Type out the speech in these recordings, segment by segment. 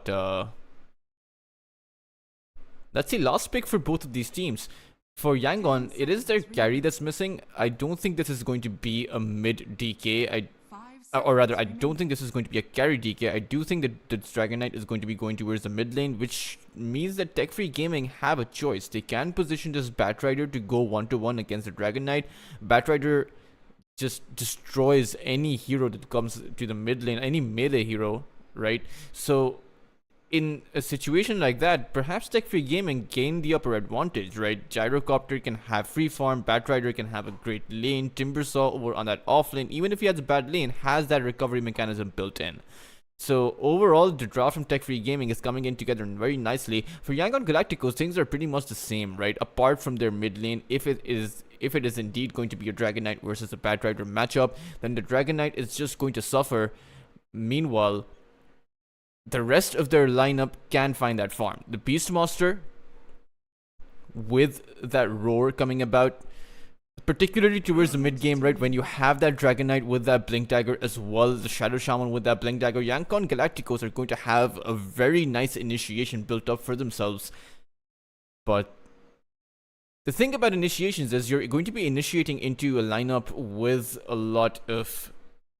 But that's the last pick for both of these teams. For Yangon, it is their carry that's missing. I don't think this is going to be a mid DK. Or rather, I don't think this is going to be a carry DK. I do think that the Dragon Knight is going to be going towards the mid lane, which means that Tech Free Gaming have a choice. They can position this Batrider to go 1-1 against the Dragon Knight. Batrider just destroys any hero that comes to the mid lane, any melee hero, right? So in a situation like that, perhaps Tech Free Gaming gain the upper advantage, right? Gyrocopter can have free farm, Batrider can have a great lane, Timbersaw over on that off lane, even if he has a bad lane, has that recovery mechanism built in. So overall, the draft from Tech Free Gaming is coming in together very nicely. For Yangon Galacticos, things are pretty much the same, right? Apart from their mid lane, if it is indeed going to be a Dragon Knight versus a Batrider matchup, then the Dragon Knight is just going to suffer. Meanwhile, the rest of their lineup can find that farm. The Beastmaster, with that roar coming about, particularly towards the mid game, right, when you have that Dragon Knight with that Blink Dagger as well, the Shadow Shaman with that Blink Dagger, Yangon Galacticos are going to have a very nice initiation built up for themselves. But the thing about initiations is you're going to be initiating into a lineup with a lot of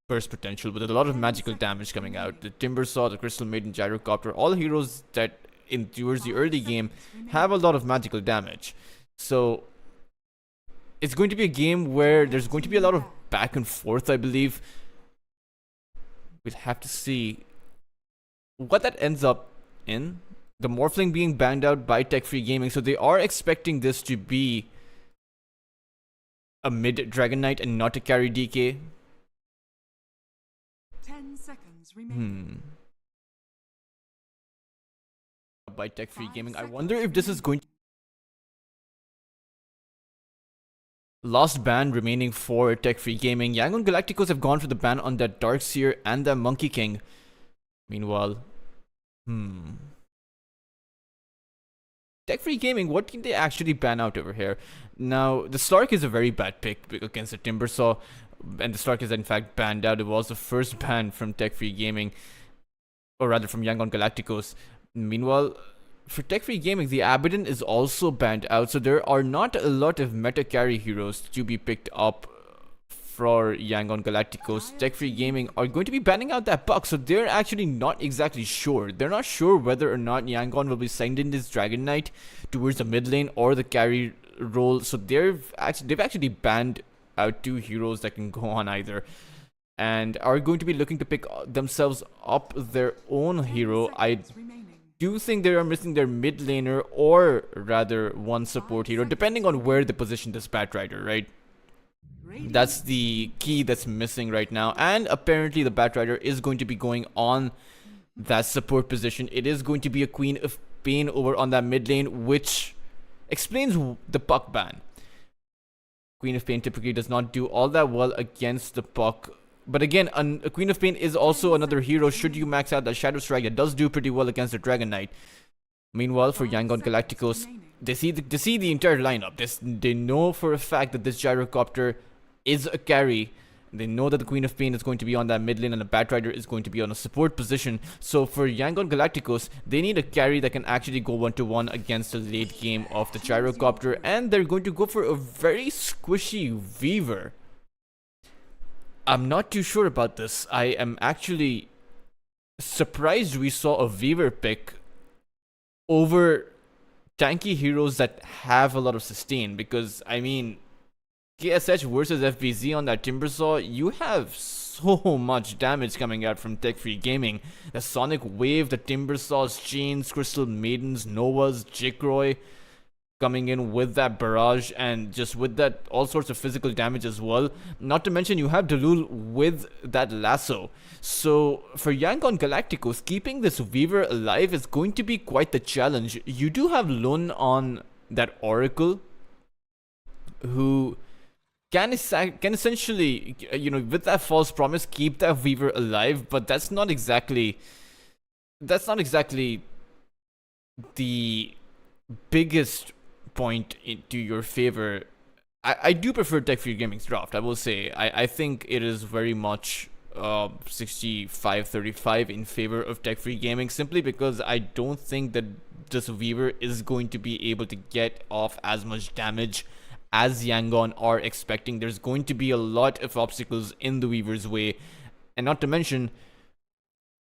burst potential, with a lot of magical damage coming out. The Timbersaw, the Crystal Maiden, Gyrocopter, all heroes that towards the early game have a lot of magical damage. So it's going to be a game where there's going to be a lot of back and forth, I believe. We'll have to see what that ends up in. The Morphling being banned out by Tech Free Gaming, so they are expecting this to be a mid Dragon Knight and not a carry DK. 10 seconds remaining. By Tech Free Gaming. I wonder if this is going to... Last ban remaining for Tech Free Gaming. Yangon Galacticos have gone for the ban on that Darkseer and the Monkey King. Meanwhile, Tech Free Gaming, what can they actually ban out over here? Now, the Stark is a very bad pick against the Timbersaw, and the Stark is in fact banned out. It was the first ban from Tech Free Gaming, or rather from Yangon Galacticos. Meanwhile, for Tech Free Gaming, the Abaddon is also banned out, so there are not a lot of meta carry heroes to be picked up for Yangon Galacticos. Tech Free Gaming are going to be banning out that Puck, so they're actually not exactly sure. They're not sure whether or not Yangon will be sending this Dragon Knight towards the mid lane or the carry role, so they've actually banned out two heroes that can go on either, and are going to be looking to pick themselves up their own hero. I do think they are missing their mid laner, or rather one support hero, depending on where they position this Batrider, right? That's the key that's missing right now, and apparently the Batrider is going to be going on that support position. It is going to be a Queen of Pain over on that mid lane, which explains the Puck ban. Queen of Pain typically does not do all that well against the Puck, but again, a Queen of Pain is also another hero should you max out that Shadow Strike that does do pretty well against the Dragon Knight. Meanwhile, for Yangon Galacticos, they see the entire lineup. They know for a fact that this Gyrocopter is a carry. They know that the Queen of Pain is going to be on that mid lane and the Batrider is going to be on a support position. So for Yangon Galacticos, they need a carry that can actually go 1-1 against the late game of the Gyrocopter, and they're going to go for a very squishy Weaver. I'm not too sure about this. I am actually surprised we saw a Weaver pick over tanky heroes that have a lot of sustain, because I mean, KSH versus FBZ on that Timbersaw, you have so much damage coming out from Tech Free Gaming. The Sonic Wave, the Timbersaw's Chains, Crystal Maidens, Novas, Jikroy coming in with that barrage, and just with that all sorts of physical damage as well. Not to mention you have Dalul with that lasso. So for Yangon Galacticos, keeping this Weaver alive is going to be quite the challenge. You do have Lun on that Oracle, who can essentially, you know, with that false promise, keep that Weaver alive, but that's not exactly the biggest point into your favor. I do prefer Tech Free Gaming's draft, I will say. I think it is very much 65-35 in favor of Tech Free Gaming, simply because I don't think that this Weaver is going to be able to get off as much damage as Yangon are expecting. There's going to be a lot of obstacles in the Weaver's way, and not to mention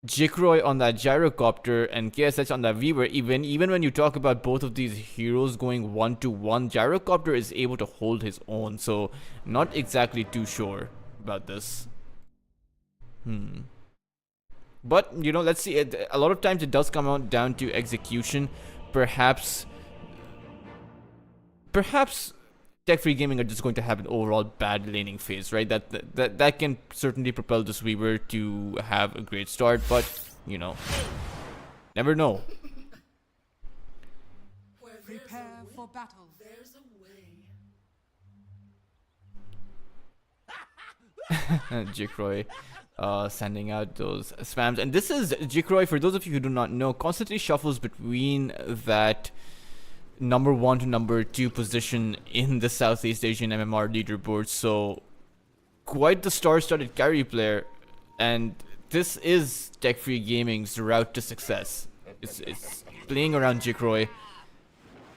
Jikroy on that gyrocopter and KSH on that Weaver. Even when you talk about both of these heroes going 1-to-1, gyrocopter is able to hold his own, so not exactly too sure about this. But you know, let's see. A lot of times it does come out down to execution. Perhaps Tech Free Gaming are just going to have an overall bad laning phase, right? That can certainly propel this Weaver to have a great start, but you know, never know. Prepare for battle. Jikroy sending out those spams, and this is Jikroy, for those of you who do not know, constantly shuffles between that number 1 to number 2 position in the Southeast Asian MMR leaderboard, so quite the star-studded carry player, and this is Tech Free Gaming's route to success. It's playing around Jikroy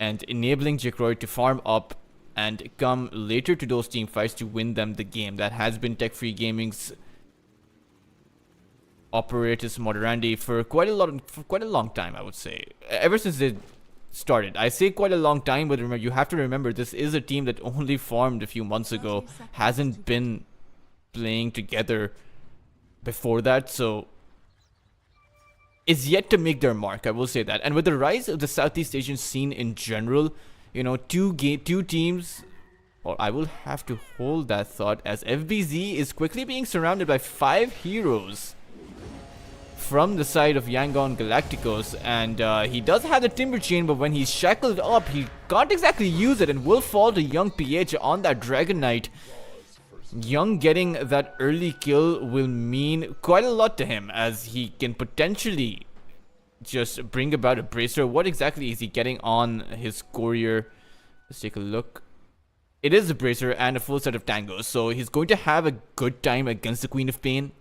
and enabling Jikroy to farm up and come later to those team fights to win them the game. That has been Tech Free Gaming's operatus moderandi for quite a long time, I would say. Ever since they started. I say quite a long time, but remember, you have to remember, this is a team that only formed a few months ago, hasn't been playing together before that, so is yet to make their mark, I will say that. And with the rise of the Southeast Asian scene in general, you know, two teams, or I will have to hold that thought, as FBZ is quickly being surrounded by 5 heroes from the side of Yangon Galacticos, and he does have the Timber Chain, but when he's shackled up, he can't exactly use it and will fall to Young PH on that Dragon Knight. Young getting that early kill will mean quite a lot to him, as he can potentially just bring about a bracer. What exactly is he getting on his courier? Let's take a look. It is a bracer and a full set of tangos, so he's going to have a good time against the Queen of Pain.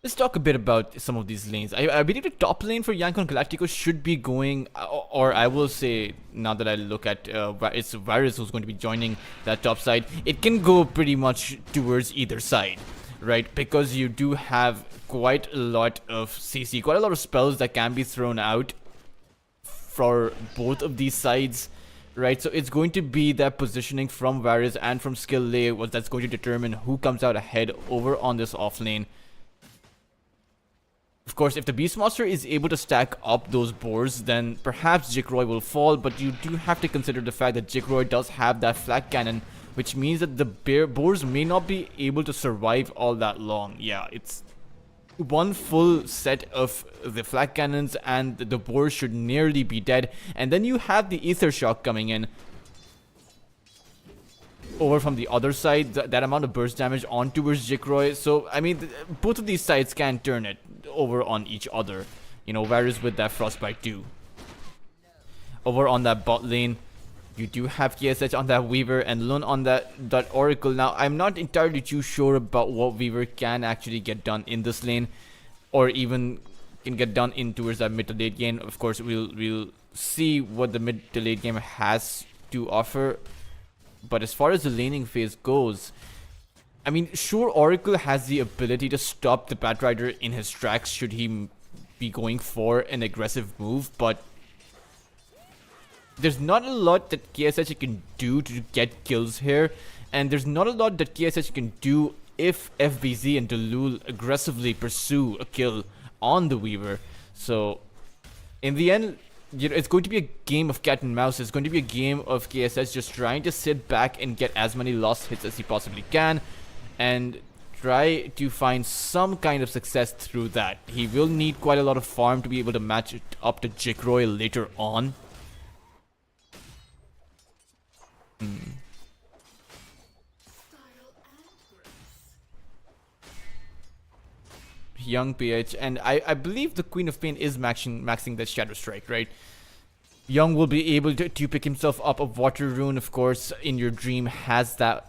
Let's talk a bit about some of these lanes. I believe the top lane for Yangon Galacticos should be going, or I will say, now that I look at it's Varus who's going to be joining that top side, it can go pretty much towards either side, right? Because you do have quite a lot of CC, quite a lot of spells that can be thrown out for both of these sides, right? So it's going to be that positioning from Varus and from Skill Lay that's going to determine who comes out ahead over on this off lane. Of course, if the Beastmaster is able to stack up those boars, then perhaps Jikroy will fall, but you do have to consider the fact that Jikroy does have that flak cannon, which means that the boars may not be able to survive all that long. Yeah, it's one full set of the flak cannons and the boars should nearly be dead, and then you have the Ether Shock coming in over from the other side, that amount of burst damage on towards Jikroy. So I mean, both of these sides can turn it over on each other, you know. Varus with that Frostbite too. Over on that bot lane, you do have KSH on that Weaver and Lun on that Oracle. Now I'm not entirely too sure about what Weaver can actually get done in this lane, or even can get done in towards that mid to late game. Of course, we'll see what the mid to late game has to offer. But as far as the laning phase goes, I mean, sure, Oracle has the ability to stop the Batrider in his tracks should he be going for an aggressive move, but there's not a lot that KSH can do to get kills here, and there's not a lot that KSH can do if FBZ and Delul aggressively pursue a kill on the Weaver. So, in the end, you know, it's going to be a game of cat and mouse. It's going to be a game of KSH just trying to sit back and get as many lost hits as he possibly can, and try to find some kind of success through that. He will need quite a lot of farm to be able to match it up to Jikroy later on. Young PH, and I believe the Queen of Pain is maxing the Shadow Strike, right? Young will be able to pick himself up a Water Rune, of course. In Your Dream has the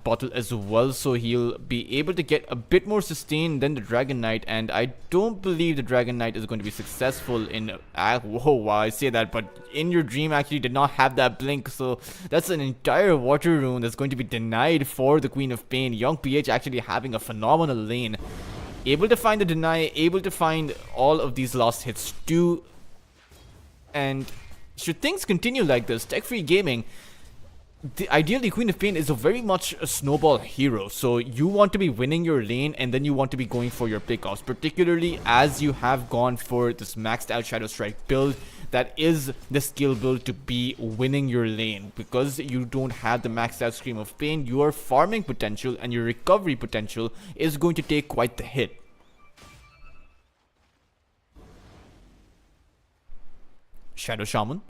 bottle as well, so he'll be able to get a bit more sustain than the Dragon Knight, and I don't believe the Dragon Knight is going to be successful in whoa, wow, I say that, but In Your Dream actually did not have that blink, so that's an entire Water Rune that's going to be denied for the Queen of Pain. Young PH actually having a phenomenal lane, able to find the deny, able to find all of these lost hits too. And should things continue like this, Tech Free Gaming, ideally Queen of Pain is very much a snowball hero, so you want to be winning your lane and then you want to be going for your pickoffs, particularly as you have gone for this maxed out Shadow Strike build. That is the skill build to be winning your lane, because you don't have the maxed out Scream of Pain. Your farming potential and your recovery potential is going to take quite the hit. Shadow Shaman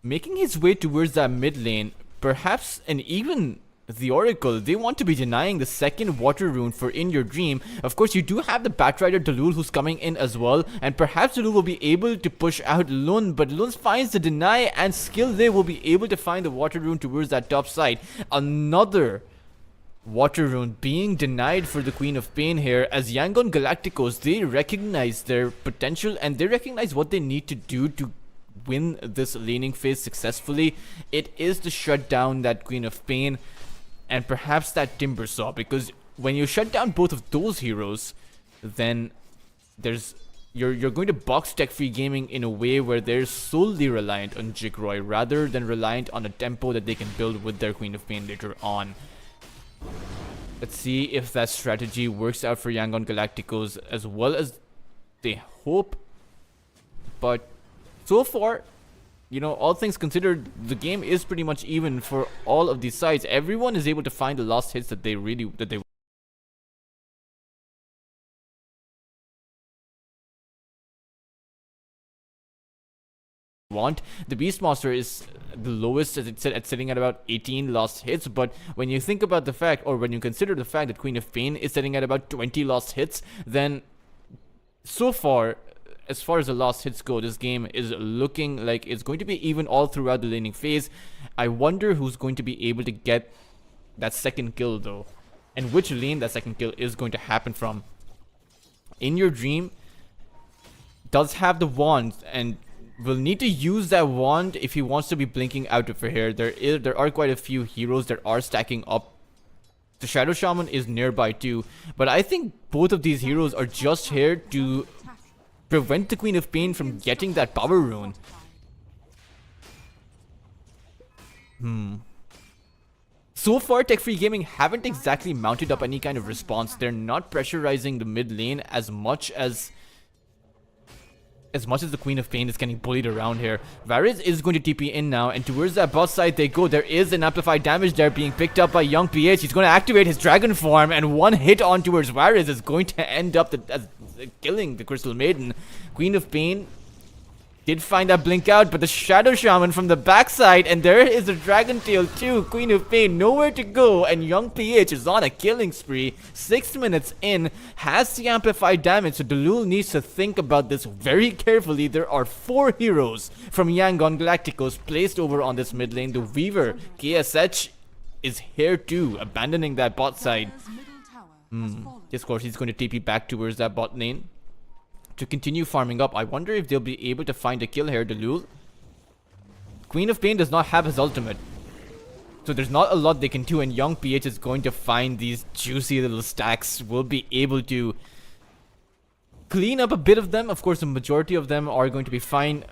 making his way towards that mid lane. Perhaps, and even the Oracle, they want to be denying the second Water Rune for In Your Dream. Of course, you do have the Batrider Dalul who's coming in as well, and perhaps Dalul will be able to push out Lun, but Lun finds the deny, and Skill there will be able to find the Water Rune towards that top side. Another Water Rune being denied for the Queen of Pain here, as Yangon Galacticos, they recognize their potential and they recognize what they need to do to win this laning phase successfully. It is to shut down that Queen of Pain and perhaps that Timbersaw, because when you shut down both of those heroes, then you're going to box Tech Free Gaming in a way where they're solely reliant on Jigroy rather than reliant on a tempo that they can build with their Queen of Pain later on. Let's see if that strategy works out for Yangon Galacticos as well as they hope, but so far, you know, all things considered, the game is pretty much even for all of these sides. Everyone is able to find the lost hits that they want. The Beastmaster is the lowest, as it's at sitting at about 18 lost hits, but when you think about the fact, or when you consider the fact that Queen of Pain is sitting at about 20 lost hits, then so far, as far as the lost hits go, this game is looking like it's going to be even all throughout the laning phase. I wonder who's going to be able to get that second kill though, and which lane that second kill is going to happen from. In Your Dream does have the wand and will need to use that wand if he wants to be blinking out over here. There are quite a few heroes that are stacking up. The Shadow Shaman is nearby too, but I think both of these heroes are just here to prevent the Queen of Pain from getting that power rune. So far, Tech Free Gaming haven't exactly mounted up any kind of response. They're not pressurizing the mid lane as much as the Queen of Pain is getting bullied around here. Varys is going to TP in now, and towards that bot side they go. There is an amplified damage there being picked up by Young PH. He's going to activate his dragon form, and one hit on towards Varys is going to end up killing the Crystal Maiden. Queen of Pain did find that blink out, but the Shadow Shaman from the backside, and there is a Dragon Tail too. Queen of Pain nowhere to go, and Young PH is on a killing spree. 6 minutes in, has the amplified damage, so Dalul needs to think about this very carefully. There are 4 heroes from Yangon Galacticos placed over on this mid lane. The Weaver, KSH, is here too, abandoning that bot side. Of course, he's going to TP back towards that bot lane to continue farming up. I wonder if they'll be able to find a kill here. Dalul, Queen of Pain does not have his ultimate, so there's not a lot they can do, and Young PH is going to find these juicy little stacks. Will be able to clean up a bit of them. Of course, the majority of them are going to be fine.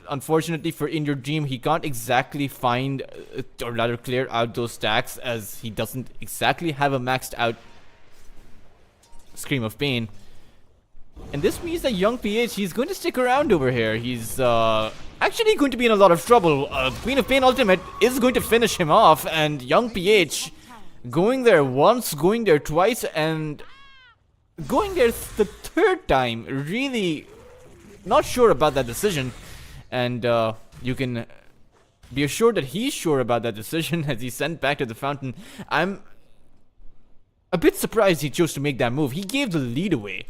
Unfortunately for In Your Dream, he can't exactly find or rather clear out those stacks, as he doesn't exactly have a maxed out Scream of Pain. And this means that Young PH, he's going to stick around over here. He's actually going to be in a lot of trouble. Queen of Pain ultimate is going to finish him off, and Young PH going there once, going there twice, and going there the third time. Really not sure about that decision, and you can be assured that he's sure about that decision as he's sent back to the fountain. I'm a bit surprised he chose to make that move. He gave the lead away.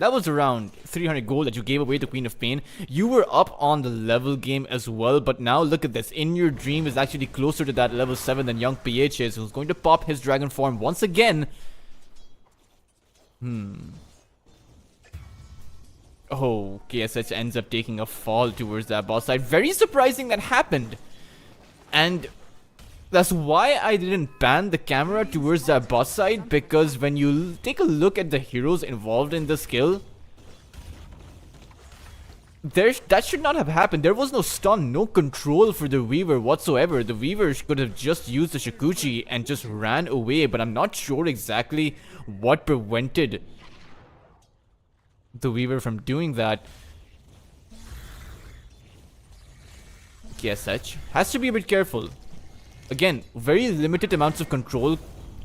That was around 300 gold that you gave away to Queen of Pain. You were up on the level game as well, but now look at this. In Your Dream is actually closer to that level 7 than Young PH is, who's going to pop his dragon form once again. Oh, KSH ends up taking a fall towards that boss side. Very surprising that happened. And that's why I didn't pan the camera towards that boss side, because when you take a look at the heroes involved in this kill, that should not have happened. There was no stun, no control for the Weaver whatsoever. The Weaver could have just used the Shikuchi and just ran away, but I'm not sure exactly what prevented the Weaver from doing that. KSH has to be a bit careful. Again, very limited amounts of control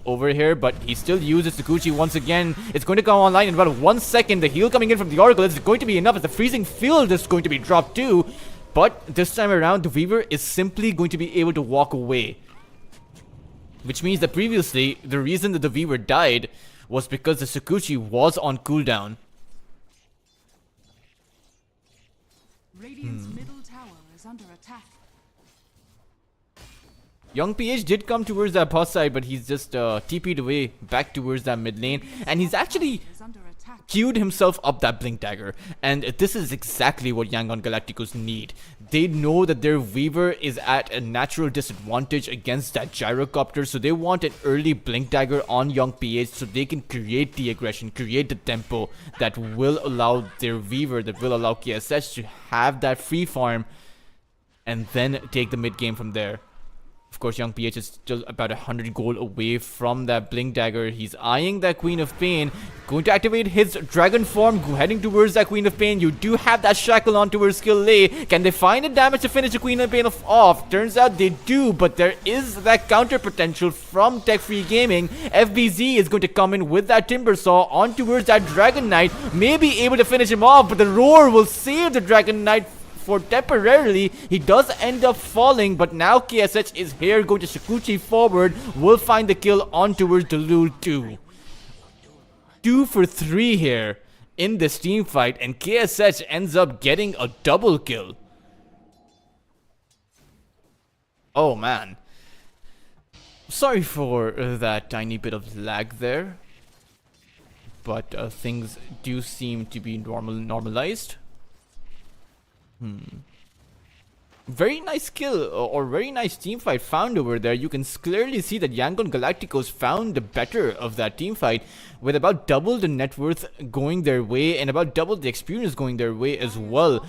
over here, but he still uses Tsukuchi once again. It's going to come online in about 1 second. The heal coming in from the Oracle is going to be enough, as the freezing field is going to be dropped too. But this time around, the Weaver is simply going to be able to walk away. Which means that previously, the reason that the Weaver died was because the Tsukuchi was on cooldown. Radiant's middle tower is under attack. Young PH did come towards that boss side, but he's just TP'd away back towards that mid lane. And he's actually Is under attack. queued himself up that Blink Dagger. And this is exactly what Yangon Galacticos need. They know that their Weaver is at a natural disadvantage against that Gyrocopter, so they want an early Blink Dagger on Young PH so they can create the aggression, create the tempo that will allow their Weaver, that will allow KSH to have that free farm and then take the mid game from there. Of course, Young PH is still about 100 gold away from that Blink Dagger. He's eyeing that Queen of Pain. Going to activate his Dragon form, heading towards that Queen of Pain. You do have that Shackle on towards skill lay. Can they find the damage to finish the Queen of Pain off? Turns out they do, but there is that counter potential from Tech Free Gaming. FBZ is going to come in with that Timber Saw on towards that Dragon Knight. May be able to finish him off, but the Roar will save the Dragon Knight for temporarily. He does end up falling, but now KSH is here, going to Shikuchi forward, will find the kill on towards Delul 2. 2 for 3 here in this team fight, and KSH ends up getting a double kill. Oh man. Sorry for that tiny bit of lag there, but things do seem to be normalized. Very nice kill or very nice team fight found over there. You can clearly see that Yangon Galacticos found the better of that team fight, with about double the net worth going their way and about double the experience going their way as well.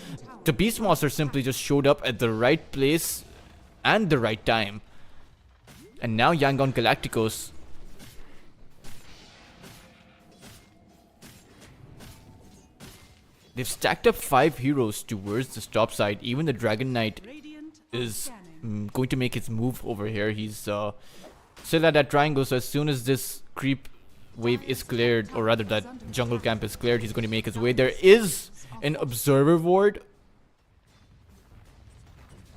The Beast Monster simply just showed up at the right place and the right time. And now Yangon Galacticos they've stacked up 5 heroes towards the top side. Even the Dragon Knight Radiant is scanning. going to make his move over here. He's still at that triangle, so as soon as this creep wave is cleared, or rather that jungle camp is cleared, he's going to make his way. There is an observer ward,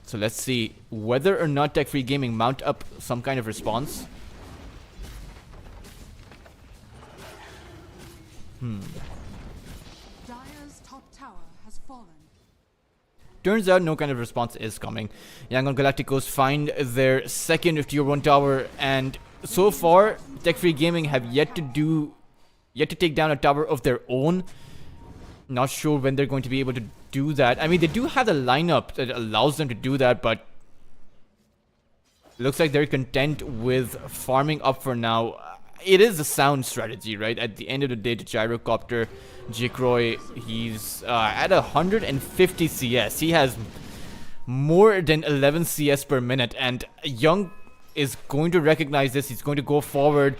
so let's see whether or not Tech Free Gaming mount up some kind of response. Dire's top tower has fallen. Turns out no kind of response is coming. Yangon Galacticos find their second tier 1 tower, and so far Tech Free Gaming have yet to take down a tower of their own. Not sure when they're going to be able to do that. I mean, they do have the lineup that allows them to do that, but looks like they're content with farming up for now. It is a sound strategy, right? At the end of the day, the Gyrocopter, Jikroy, he's at 150 CS. He has more than 11 CS per minute, and Young is going to recognize this. He's going to go forward.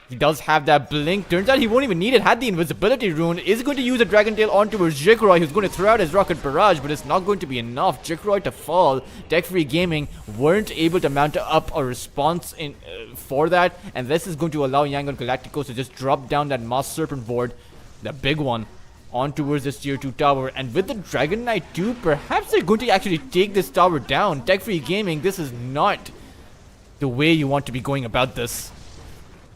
He does have that blink. Turns out he won't even need it. Had the invisibility rune. Is going to use a Dragon Tail on towards Jikroy, who's going to throw out his Rocket Barrage, but it's not going to be enough. Jikroy to fall. Tech Free Gaming weren't able to mount up a response in for that, and this is going to allow Yangon Galacticos to just drop down that Moss Serpent board, the big one, on towards this tier 2 tower. And with the Dragon Knight too, perhaps they're going to actually take this tower down. Tech Free Gaming, this is not the way you want to be going about this.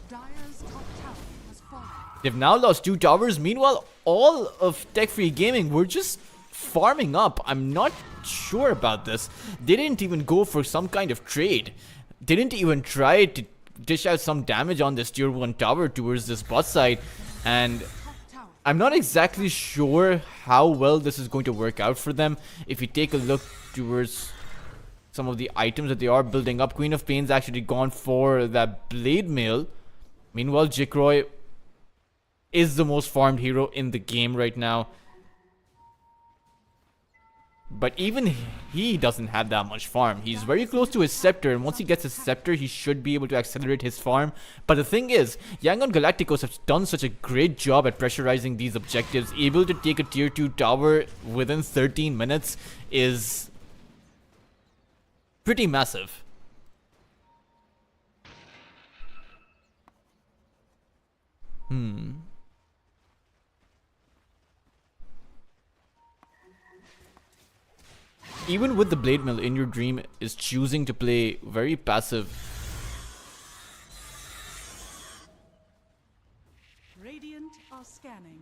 Dire's top tower has fallen. They've now lost 2 towers. Meanwhile, all of Tech Free Gaming were just farming up. I'm not sure about this. They didn't even go for some kind of trade. They didn't even try to dish out some damage on this tier 1 tower towards this bot side. And Top tower. I'm not exactly sure how well this is going to work out for them. If you take a look towards some of the items that they are building up, Queen of Pain's actually gone for that blade mail. Meanwhile, Jikroy is the most farmed hero in the game right now. But even he doesn't have that much farm. He's very close to his scepter, and once he gets his scepter, he should be able to accelerate his farm. But the thing is, Yangon Galacticos have done such a great job at pressurizing these objectives. Able to take a tier 2 tower within 13 minutes is pretty massive. Even with the Blade Mill, In Your Dream is choosing to play very passive. Radiant are scanning.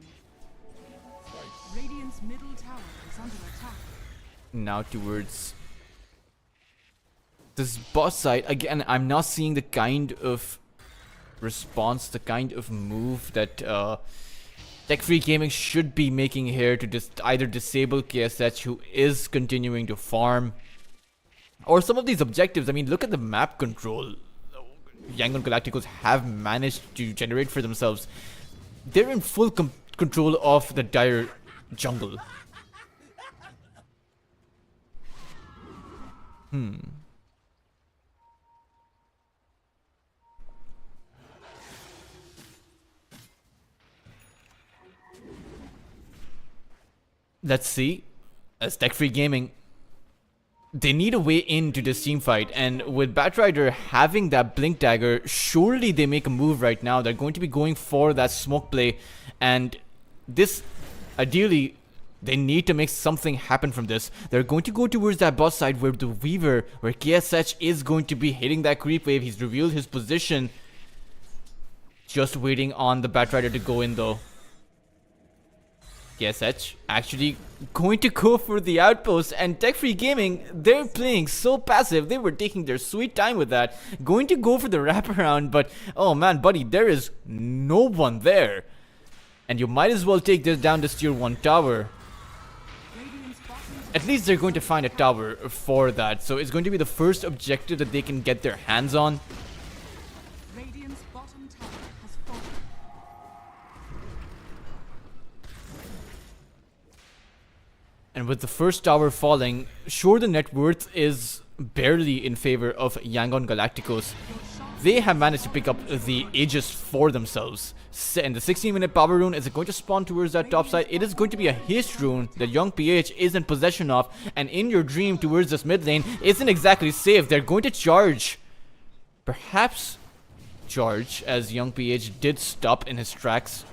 Radiant's middle tower is under attack. Now towards this boss side. Again, I'm not seeing the kind of response, the kind of move that Tech Free Gaming should be making here to either disable KSH, who is continuing to farm, or some of these objectives. I mean, look at the map control Yangon Galacticos have managed to generate for themselves. They're in full control of the dire jungle. Let's see. As Tech Free Gaming, they need a way into this team fight, and with Batrider having that blink dagger, surely they make a move right now. They're going to be going for that smoke play, and this, ideally, they need to make something happen from this. They're going to go towards that boss side where the Weaver, where KSH is going to be hitting that creep wave. He's revealed his position. Just waiting on the Batrider to go in though. KSH actually going to go for the outpost, and Tech Free Gaming, they're playing so passive. They were taking their sweet time with that, going to go for the wraparound, but oh man, buddy, there is no one there, and you might as well take this down this tier 1 tower. Radiant's bottom At least they're going to find a tower for that, so it's going to be the first objective that they can get their hands on. Radiant's bottom tower has fallen. And with the first tower falling, sure, the net worth is barely in favor of Yangon Galacticos. They have managed to pick up the Aegis for themselves. And the 16-minute power rune is going to spawn towards that top side. It is going to be a haste rune that Young PH is in possession of. And In Your Dream towards this mid lane isn't exactly safe. They're going to charge. Perhaps charge, as Young PH did stop in his tracks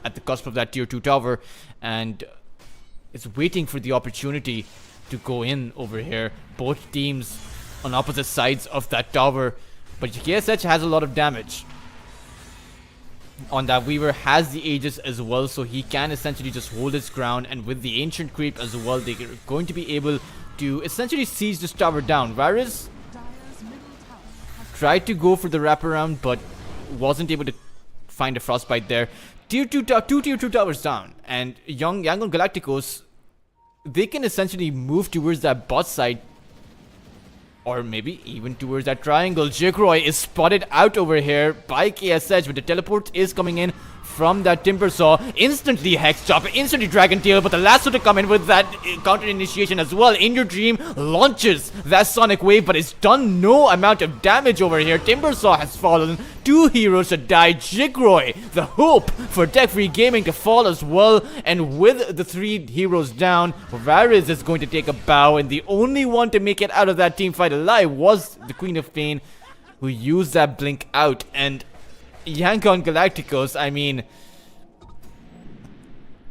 at the cusp of that tier 2 tower. And is waiting for the opportunity to go in over here. Both teams on opposite sides of that tower, but KSH has a lot of damage on that. Weaver has the Aegis as well, so he can essentially just hold his ground, and with the Ancient Creep as well, they're going to be able to essentially siege this tower down. Varys Dire's middle tower has tried to go for the wraparound, but wasn't able to find a frostbite there. Two tier 2 towers down, and Yangon Galacticos, they can essentially move towards that bot side, or maybe even towards that triangle. Jikroy is spotted out over here by KSH, but the teleport is coming in from that Timber Saw. Instantly Hex Chop, instantly Dragon Tail, but the lasso to come in with that counter initiation as well. In Your Dream launches that Sonic Wave, but it's done no amount of damage over here. Timber Saw has fallen. 2 heroes to die. Jikroy, the hope for Tech Free Gaming to fall as well. And with the 3 heroes down, Varys is going to take a bow, and the only one to make it out of that team fight alive was the Queen of Pain, who used that blink out. And Yangon Galacticos, I mean,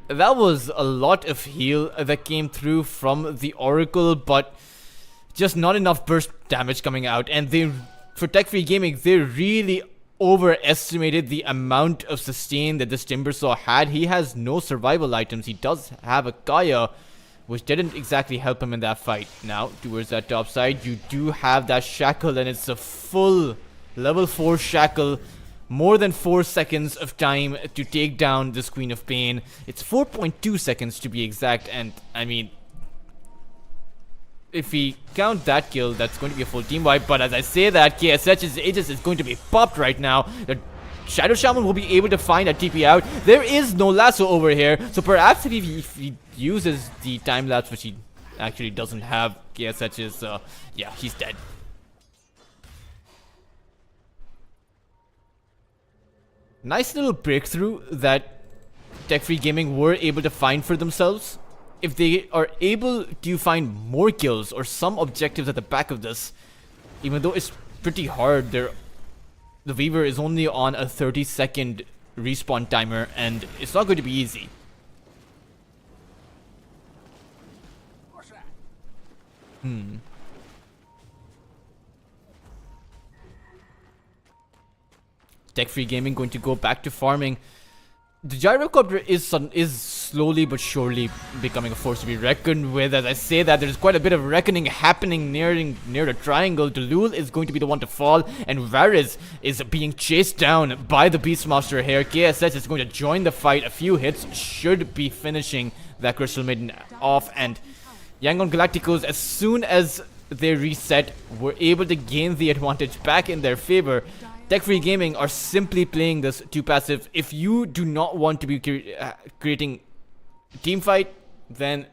that was a lot of heal that came through from the Oracle, but just not enough burst damage coming out. And they, for Tech Free Gaming, they really overestimated the amount of sustain that this Timbersaw had. He has no survival items. He does have a Kaya, which didn't exactly help him in that fight. Now, towards that top side, you do have that Shackle, and it's a full level 4 Shackle. More than 4 seconds of time to take down this Queen of Pain. It's 4.2 seconds to be exact, and I mean, if we count that kill, that's going to be a full team wipe. But as I say that, KSH's Aegis is going to be popped right now. The Shadow Shaman will be able to find a TP out. There is no lasso over here, so perhaps if he uses the time lapse, which he actually doesn't have, KSH is, yeah, he's dead. Nice little breakthrough that Tech Free Gaming were able to find for themselves. If they are able to find more kills or some objectives at the back of this, even though it's pretty hard, the Weaver is only on a 30-second respawn timer, and it's not going to be easy. Tech Free Gaming going to go back to farming. The Gyrocopter is slowly but surely becoming a force to be reckoned with. As I say that, there's quite a bit of reckoning happening near the triangle. Delul is going to be the one to fall, and Varys is being chased down by the Beastmaster here. KSS is going to join the fight. A few hits should be finishing that Crystal Maiden off, and Yangon Galacticos, as soon as they reset, were able to gain the advantage back in their favor. Tech Free Gaming are simply playing this too passive. If you do not want to be creating a team fight, then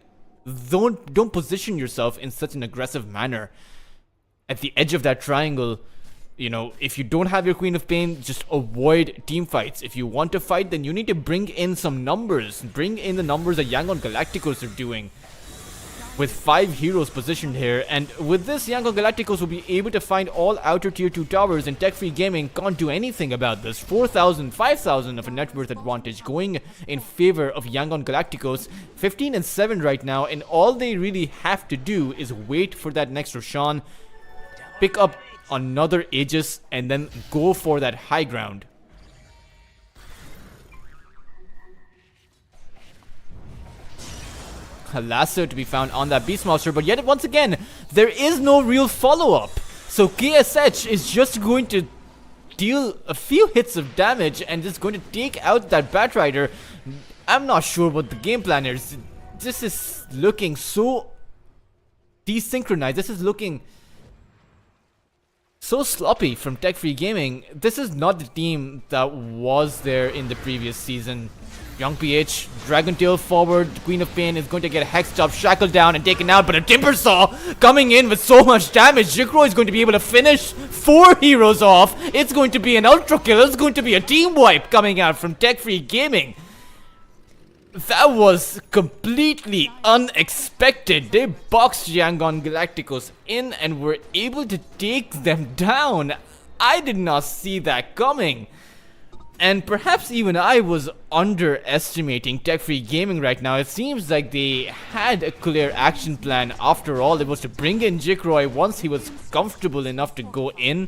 don't position yourself in such an aggressive manner at the edge of that triangle. You know, if you don't have your Queen of Pain, just avoid team fights. If you want to fight, then you need to bring in some numbers. Bring in the numbers that Yangon Galacticos are doing, with 5 heroes positioned here. And with this, Yangon Galacticos will be able to find all outer tier 2 towers, and Tech Free Gaming can't do anything about this. 4,000, 5,000 of a net worth advantage going in favor of Yangon Galacticos. 15 and 7 right now, and all they really have to do is wait for that next Roshan, pick up another Aegis, and then go for that high ground. A lasso to be found on that Beastmaster, but yet once again, there is no real follow-up. So KSH is just going to deal a few hits of damage and just going to take out that Batrider. I'm not sure what the game plan is. This is looking so desynchronized. This is looking so sloppy from Tech Free Gaming. This is not the team that was there in the previous season. Young PH, Dragon Tail forward, Queen of Pain is going to get Hex Chop, Shackled down and taken out, but a Timbersaw coming in with so much damage. Jikro is going to be able to finish 4 heroes off. It's going to be an ultra kill. It's going to be a team wipe coming out from Tech Free Gaming. That was completely unexpected. They boxed Yangon Galacticos in and were able to take them down. I did not see that coming. And perhaps even I was underestimating Tech Free Gaming right now. It seems like they had a clear action plan. After all, it was to bring in Jikroy once he was comfortable enough to go in.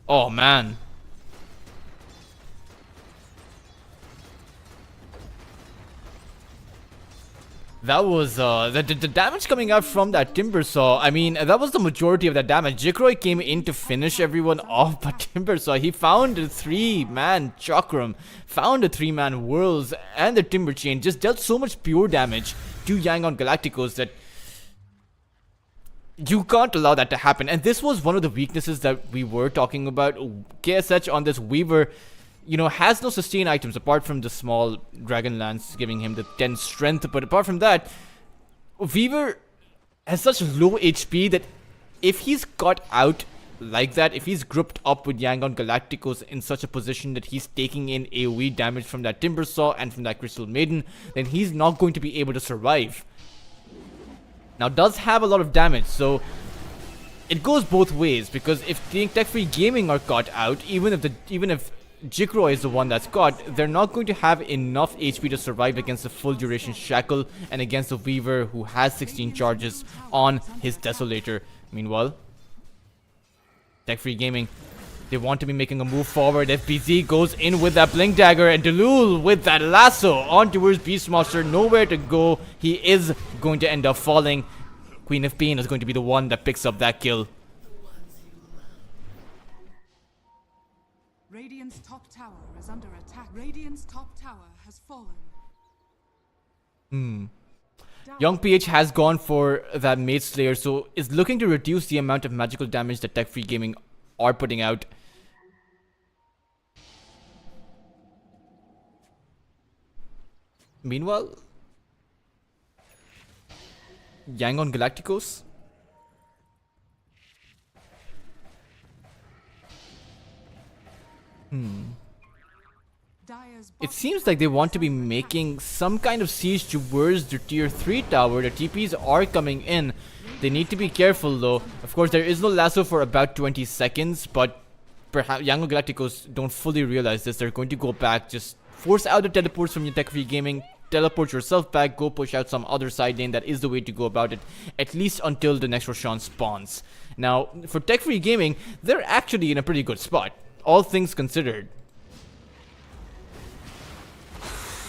Oh man. That was, the damage coming out from that Timbersaw, I mean, that was the majority of that damage. Jikroy came in to finish everyone off, but Timbersaw, he found a 3-man Chakram, found a 3-man Whirls, and the Timber Chain, just dealt so much pure damage to Yangon Galacticos that you can't allow that to happen. And this was one of the weaknesses that we were talking about. KSH on this Weaver, you know, has no sustain items apart from the small Dragon Lance giving him the 10 strength. But apart from that, Weaver has such low HP that if he's caught out like that, if he's grouped up with Yangon Galacticos in such a position that he's taking in AoE damage from that Timbersaw and from that Crystal Maiden, then he's not going to be able to survive. Now, does have a lot of damage, so it goes both ways, because if Tech Free Gaming are caught out, even if Jikro is the one that's caught, they're not going to have enough HP to survive against the full duration Shackle and against the Weaver who has 16 charges on his Desolator. Meanwhile, Tech Free Gaming They want to be making a move forward. FBZ goes in with that Blink Dagger, and Delul with that lasso on towards Beastmaster. Nowhere to go. He is going to end up falling. Queen of Pain is going to be the one that picks up that kill. Radiant's top tower is under attack. Radiant's top tower has fallen. Young PH has gone for that Mage Slayer, so is looking to reduce the amount of magical damage that Tech Free Gaming are putting out. Meanwhile, Yangon Galacticos. It seems like they want to be making some kind of siege towards the tier 3 tower. The TPs are coming in. They need to be careful though. Of course, there is no lasso for about 20 seconds, but perhaps Yangon Galacticos don't fully realize this. They're going to go back, just force out the teleports from your Tech Free Gaming, teleport yourself back, go push out some other side lane. That is the way to go about it, at least until the next Roshan spawns. Now, for Tech Free Gaming, they're actually in a pretty good spot, all things considered.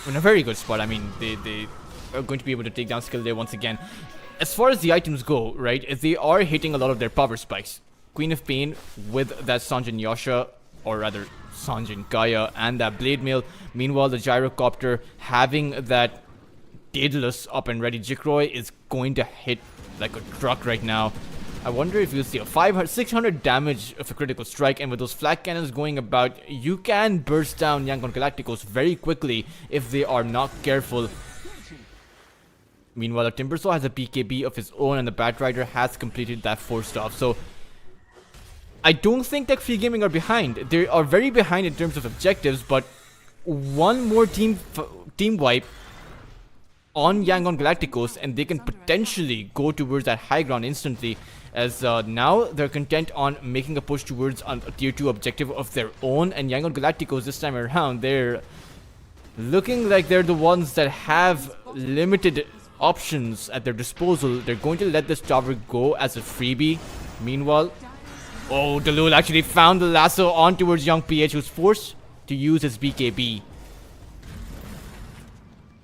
In a very good spot. I mean, they are going to be able to take down Skill Day once again. As far as the items go, right, they are hitting a lot of their power spikes. Queen of Pain with that Sanjin Yasha, or rather Sanjin Kaya, and that Blade Mail. Meanwhile, the Gyrocopter having that Daedalus up and ready. Jikroy is going to hit like a truck right now. I wonder if you'll see a 600 damage of a critical strike, and with those flak cannons going about, you can burst down Yangon Galacticos very quickly if they are not careful. Meanwhile, the Timbersaw has a BKB of his own, and the Batrider has completed that forced off. So I don't think Tech Free Gaming are behind. They are very behind in terms of objectives, but one more team wipe on Yangon Galacticos, and they can potentially go towards that high ground instantly. As now they're content on making a push towards a tier 2 objective of their own, and Yangon Galacticos this time around, they're looking like they're the ones that have limited options at their disposal. They're going to let this tower go as a freebie. Meanwhile, oh, Delul actually found the lasso on towards Young PH, who's forced to use his BKB.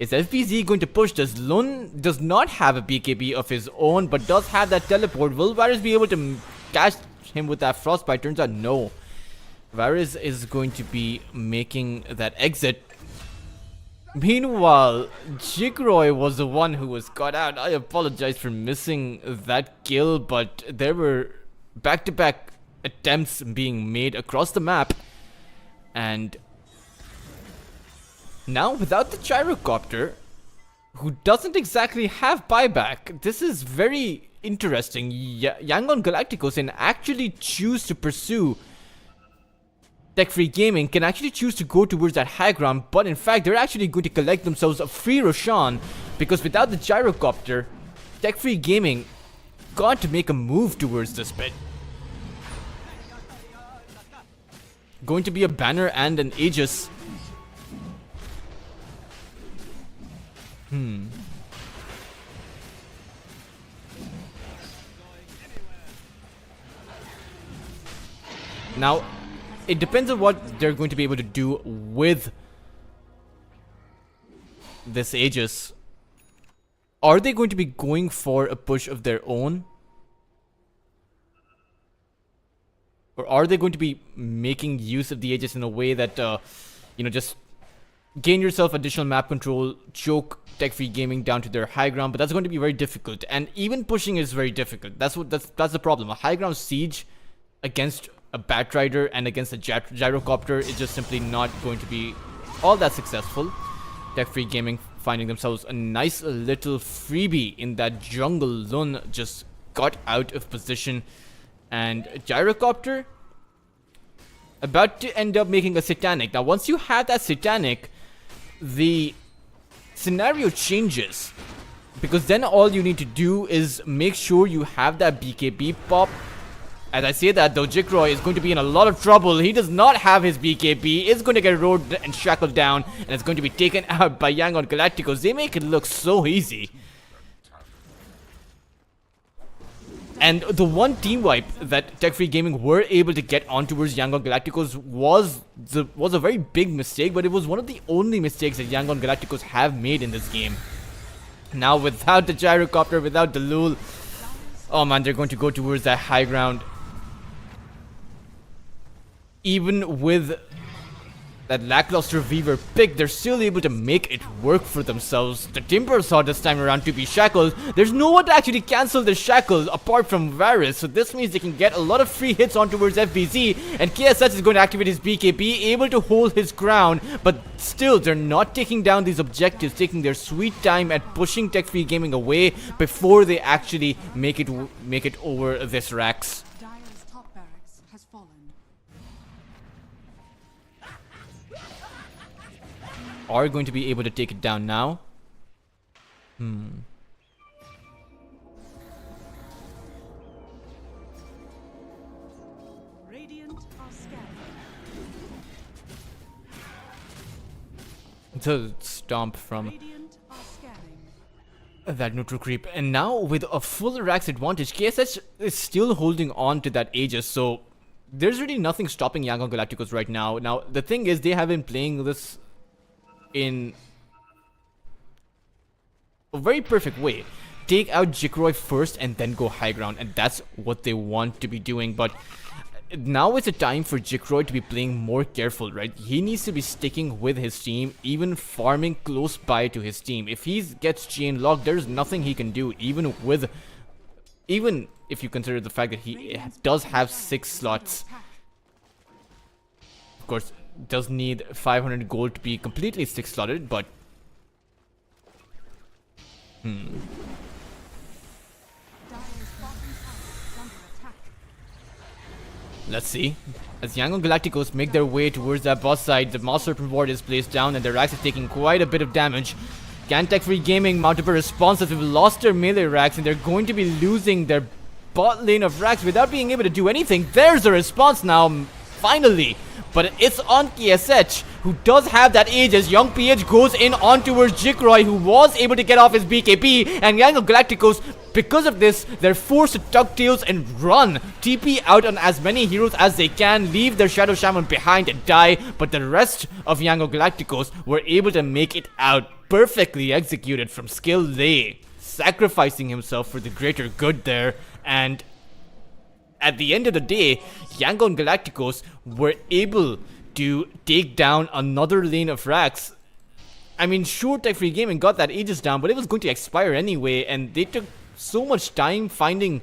Is FBZ going to push this? Lun does not have a BKB of his own, but does have that teleport. Will Varys be able to catch him with that frostbite? Turns out no. Varys is going to be making that exit. Meanwhile, Jikroy was the one who was caught out. I apologize for missing that kill, but there were back-to-back attempts being made across the map. And now, without the Gyrocopter, who doesn't exactly have buyback, this is very interesting. Yangon Galacticos can actually choose to pursue Tech Free Gaming, can actually choose to go towards that high ground, but in fact, they're actually going to collect themselves a free Roshan, because without the Gyrocopter, Tech Free Gaming got to make a move towards this bit. Going to be a banner and an Aegis. Now, it depends on what they're going to be able to do with this Aegis. Are they going to be going for a push of their own? Or are they going to be making use of the Aegis in a way that, just gain yourself additional map control, choke Tech Free Gaming down to their high ground? But that's going to be very difficult, and even pushing is very difficult. That's the problem. A high ground siege against a Batrider and against a Gyrocopter is just simply not going to be all that successful. Tech Free Gaming finding themselves a nice little freebie in that jungle. Lun just got out of position, and Gyrocopter about to end up making a Satanic. Now, once you have that Satanic, the scenario changes, because then all you need to do is make sure you have that BKB pop. As I say that though, Jikroy is going to be in a lot of trouble. He does not have his BKB. It's going to get rolled and shackled down, and it's going to be taken out by Yangon Galacticos. They make it look so easy. And the one team wipe that Tech Free Gaming were able to get on towards Yangon Galacticos was a very big mistake, but it was one of the only mistakes that Yangon Galacticos have made in this game. Now without the gyrocopter, without the Lul, oh man, they're going to go towards that high ground. Even with that lackluster Weaver pick, they're still able to make it work for themselves. The Timber Saw this time around to be shackled. There's no one to actually cancel the shackles apart from Varus, so this means they can get a lot of free hits on towards FBZ, and KSH is going to activate his BKB, able to hold his ground, but still they're not taking down these objectives, taking their sweet time at pushing Tech Free Gaming away before they actually make it over this Rax. Dire's top barracks has fallen. Are going to be able to take it down now. Radiant are scanning. The stomp from Radiant are scanning. that neutral creep, and now with a full Rax advantage, KSH is still holding on to that Aegis, so there's really nothing stopping Yangon Galacticos right now. Now the thing is, they have been playing this in a very perfect way. Take out Jikroy first and then go high ground, and that's what they want to be doing. But now is the time for Jikroy to be playing more careful, right? He needs to be sticking with his team, even farming close by to his team. If he gets chain locked, there's nothing he can do, even if you consider the fact that he does have 6 slots. Of course, does need 500 gold to be completely 6 slotted, but Dire's bottom tower is under attack. let's see. As Yangon Galacticos make their way towards that boss side, the Moss Serpent Ward is placed down and the Rax is taking quite a bit of damage. Can Tech Free Gaming mount up a response as they've lost their melee Rax and they're going to be losing their bot lane of Rax without being able to do anything? There's a response now, finally. But it's on KSH, who does have that Aegis. Young PH goes in on towards Jikroy, who was able to get off his BKB. And Yangon Galacticos, because of this, they're forced to tuck tails and run. TP out on as many heroes as they can, leave their Shadow Shaman behind and die. But the rest of Yangon Galacticos were able to make it out. Perfectly executed from Skill Lay, sacrificing himself for the greater good there. And at the end of the day, Yangon Galacticos were able to take down another lane of Rax. I mean, sure, Tech Free Gaming got that Aegis down, but it was going to expire anyway, and they took so much time finding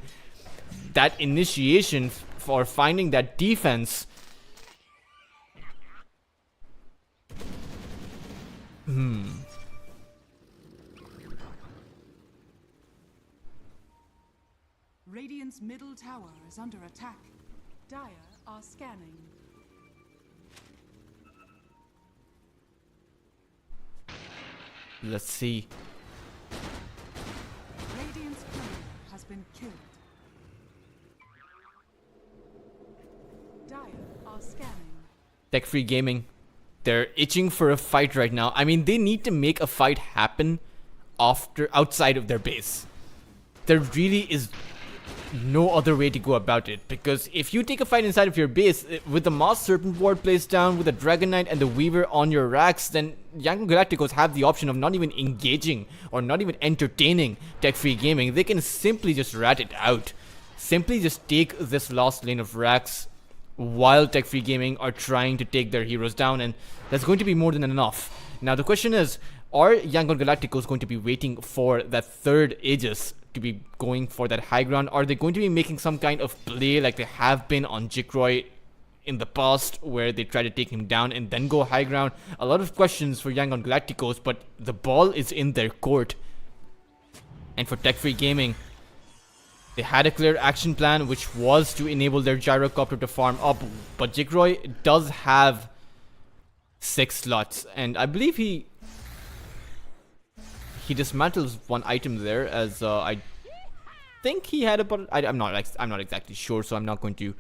that initiation for finding that defense. Radiant's middle tower is under attack. Dire are scanning. Let's see. Radiant's player has been killed. Dire are scanning. Tech Free Gaming, they're itching for a fight right now. I mean, they need to make a fight happen outside of their base. There really is no other way to go about it, because if you take a fight inside of your base with the Moss Serpent Ward placed down, with the Dragon Knight and the Weaver on your Rax, then Yangon Galacticos have the option of not even engaging or not even entertaining Tech Free Gaming. They can simply just rat it out, simply just take this last lane of Rax while Tech Free Gaming are trying to take their heroes down, and that's going to be more than enough. Now the question is, are Yangon Galacticos going to be waiting for that third Aegis to be going for that high ground? Are they going to be making some kind of play like they have been on Jikroy in the past, where they try to take him down and then go high ground? A lot of questions for Yangon Galacticos, but the ball is in their court. And for Tech Free Gaming, they had a clear action plan, which was to enable their gyrocopter to farm up, but Jikroy does have 6 slots, and I believe he dismantles one item there, as I think he had about. I'm not exactly sure, so I'm not going to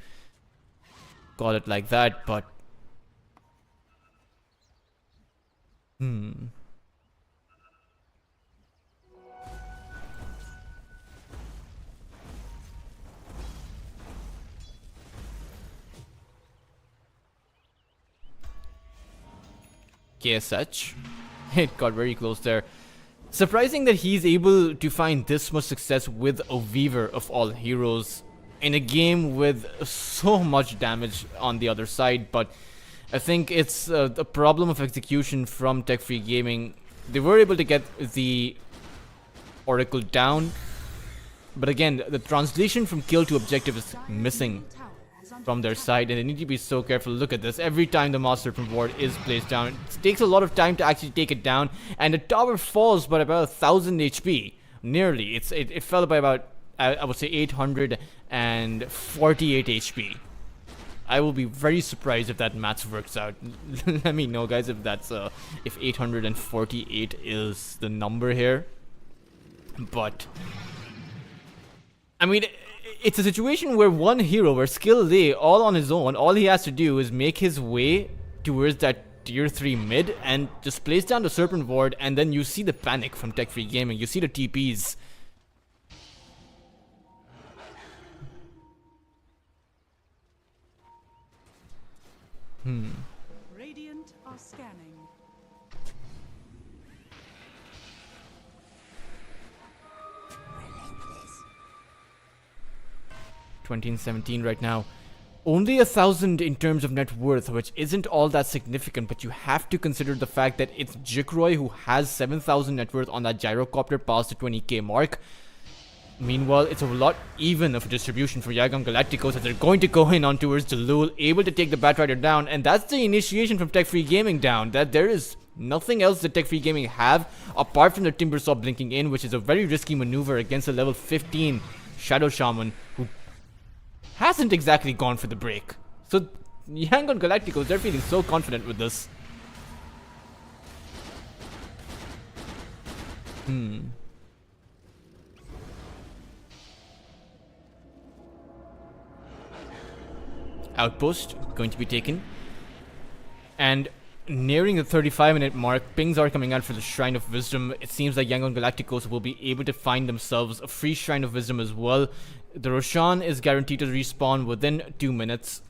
call it like that. But KSH. It got very close there. Surprising that he's able to find this much success with a Weaver of all heroes in a game with so much damage on the other side, but I think it's a problem of execution from Tech Free Gaming. They were able to get the Oracle down, but again, the translation from kill to objective is missing from their side, and they need to be so careful. Look at this. Every time the Master Serpent Ward is placed down, it takes a lot of time to actually take it down, and the tower falls by about 1000 HP. Nearly. It fell by about, I would say, 848 HP. I will be very surprised if that math works out. Let me know, guys, if that's if 848 is the number here. But I mean, it's a situation where one hero, where Skill Lay, all on his own, all he has to do is make his way towards that tier 3 mid and just place down the Serpent Ward, and then you see the panic from Tech Free Gaming. You see the TPs. Radiant are scanning. Relentless. 17 right now. Only 1000 in terms of net worth, which isn't all that significant, but you have to consider the fact that it's Jikroy who has 7000 net worth on that gyrocopter past the 20k mark. Meanwhile, it's a lot even of a distribution for Yangon Galacticos as they're going to go in on towards Jalul, able to take the Batrider down, and that's the initiation from Tech Free Gaming down. That there is nothing else that Tech Free Gaming have apart from the Timbersaw blinking in, which is a very risky maneuver against a level 15 Shadow Shaman who hasn't exactly gone for the break. So Yangon Galacticos, they're feeling so confident with this. Outpost going to be taken, and nearing the 35-minute mark, pings are coming out for the Shrine of Wisdom. It seems like Yangon Galacticos will be able to find themselves a free Shrine of Wisdom as well. The Roshan is guaranteed to respawn within 2 minutes.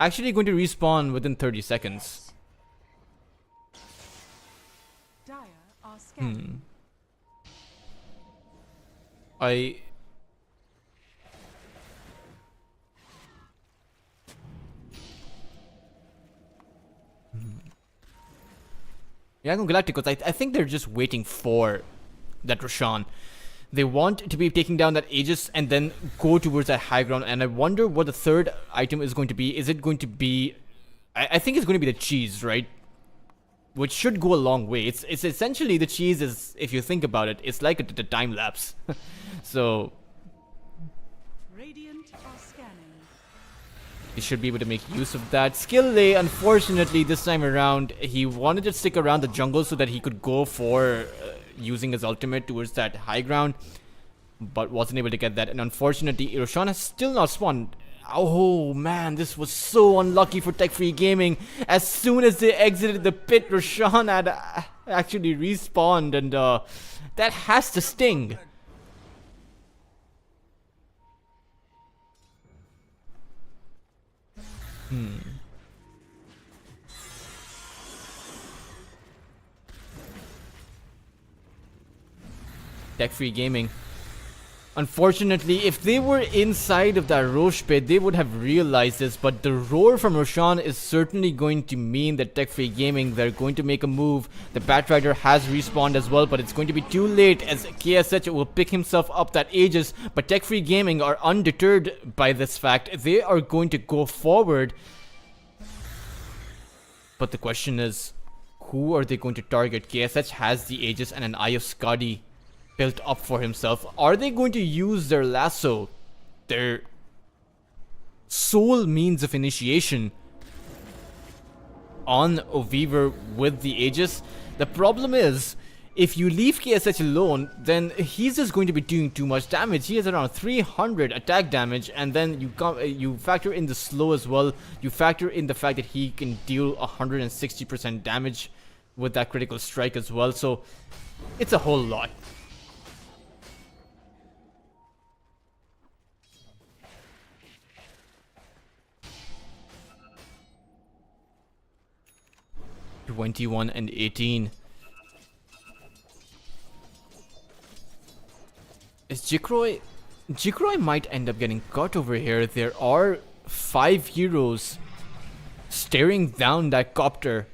Actually going to respawn within 30 seconds. Dire are scanning. Yangon Galacticos, I think they're just waiting for that Roshan. They want to be taking down that Aegis and then go towards that high ground, and I wonder what the third item is going to be. Is it going to be... I think it's going to be the cheese, right? Which should go a long way. It's essentially, the cheese is, if you think about it, it's like a time lapse. So Radiant are scanning. he should be able to make use of that. Skill Lay, unfortunately, this time around, he wanted to stick around the jungle so that he could go for using his ultimate towards that high ground, but wasn't able to get that. And unfortunately, Roshan has still not spawned. Oh man, this was so unlucky for Tech Free Gaming. As soon as they exited the pit, Roshan had actually respawned, and that has to sting. Tech Free Gaming. Unfortunately, if they were inside of that Roche pit, they would have realized this, but the roar from Roshan is certainly going to mean that Tech Free Gaming, they're going to make a move. The Batrider has respawned as well, but it's going to be too late as KSH will pick himself up that Aegis, but Tech Free Gaming are undeterred by this fact. They are going to go forward. But the question is, who are they going to target? KSH has the Aegis and an Eye of Skadi built up for himself. Are they going to use their lasso, their sole means of initiation, on a Weaver with the Aegis? The problem is, if you leave KSH alone, then he's just going to be doing too much damage. He has around 300 attack damage, and then you factor in the slow as well. You factor in the fact that he can deal 160% damage with that critical strike as well. So it's a whole lot. 21 and 18. Is Jikroy... Jikroy might end up getting caught over here. There are 5 heroes staring down that copter.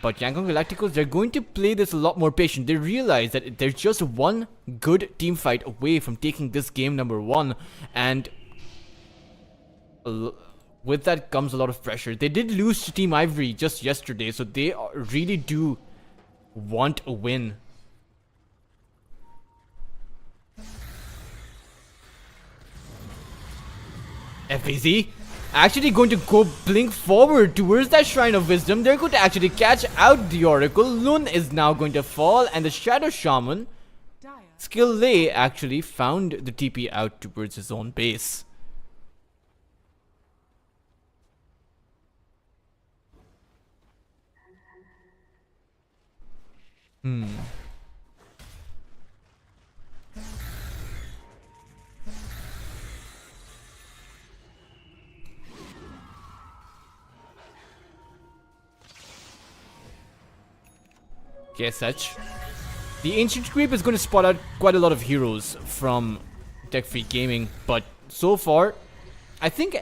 But Yangon Galacticos, they're going to play this a lot more patient. They realize that they're just one good team fight away from taking this game number 1. And with that comes a lot of pressure. They did lose to Team Ivory just yesterday, so they really do want a win. FBZ actually going to go blink forward towards that Shrine of Wisdom. They're going to actually catch out the Oracle. Lun is now going to fall, and the Shadow Shaman, Skill Lei, actually found the TP out towards his own base. KSH. The Ancient Creep is going to spot out quite a lot of heroes from Tech Free Gaming, but so far, I think,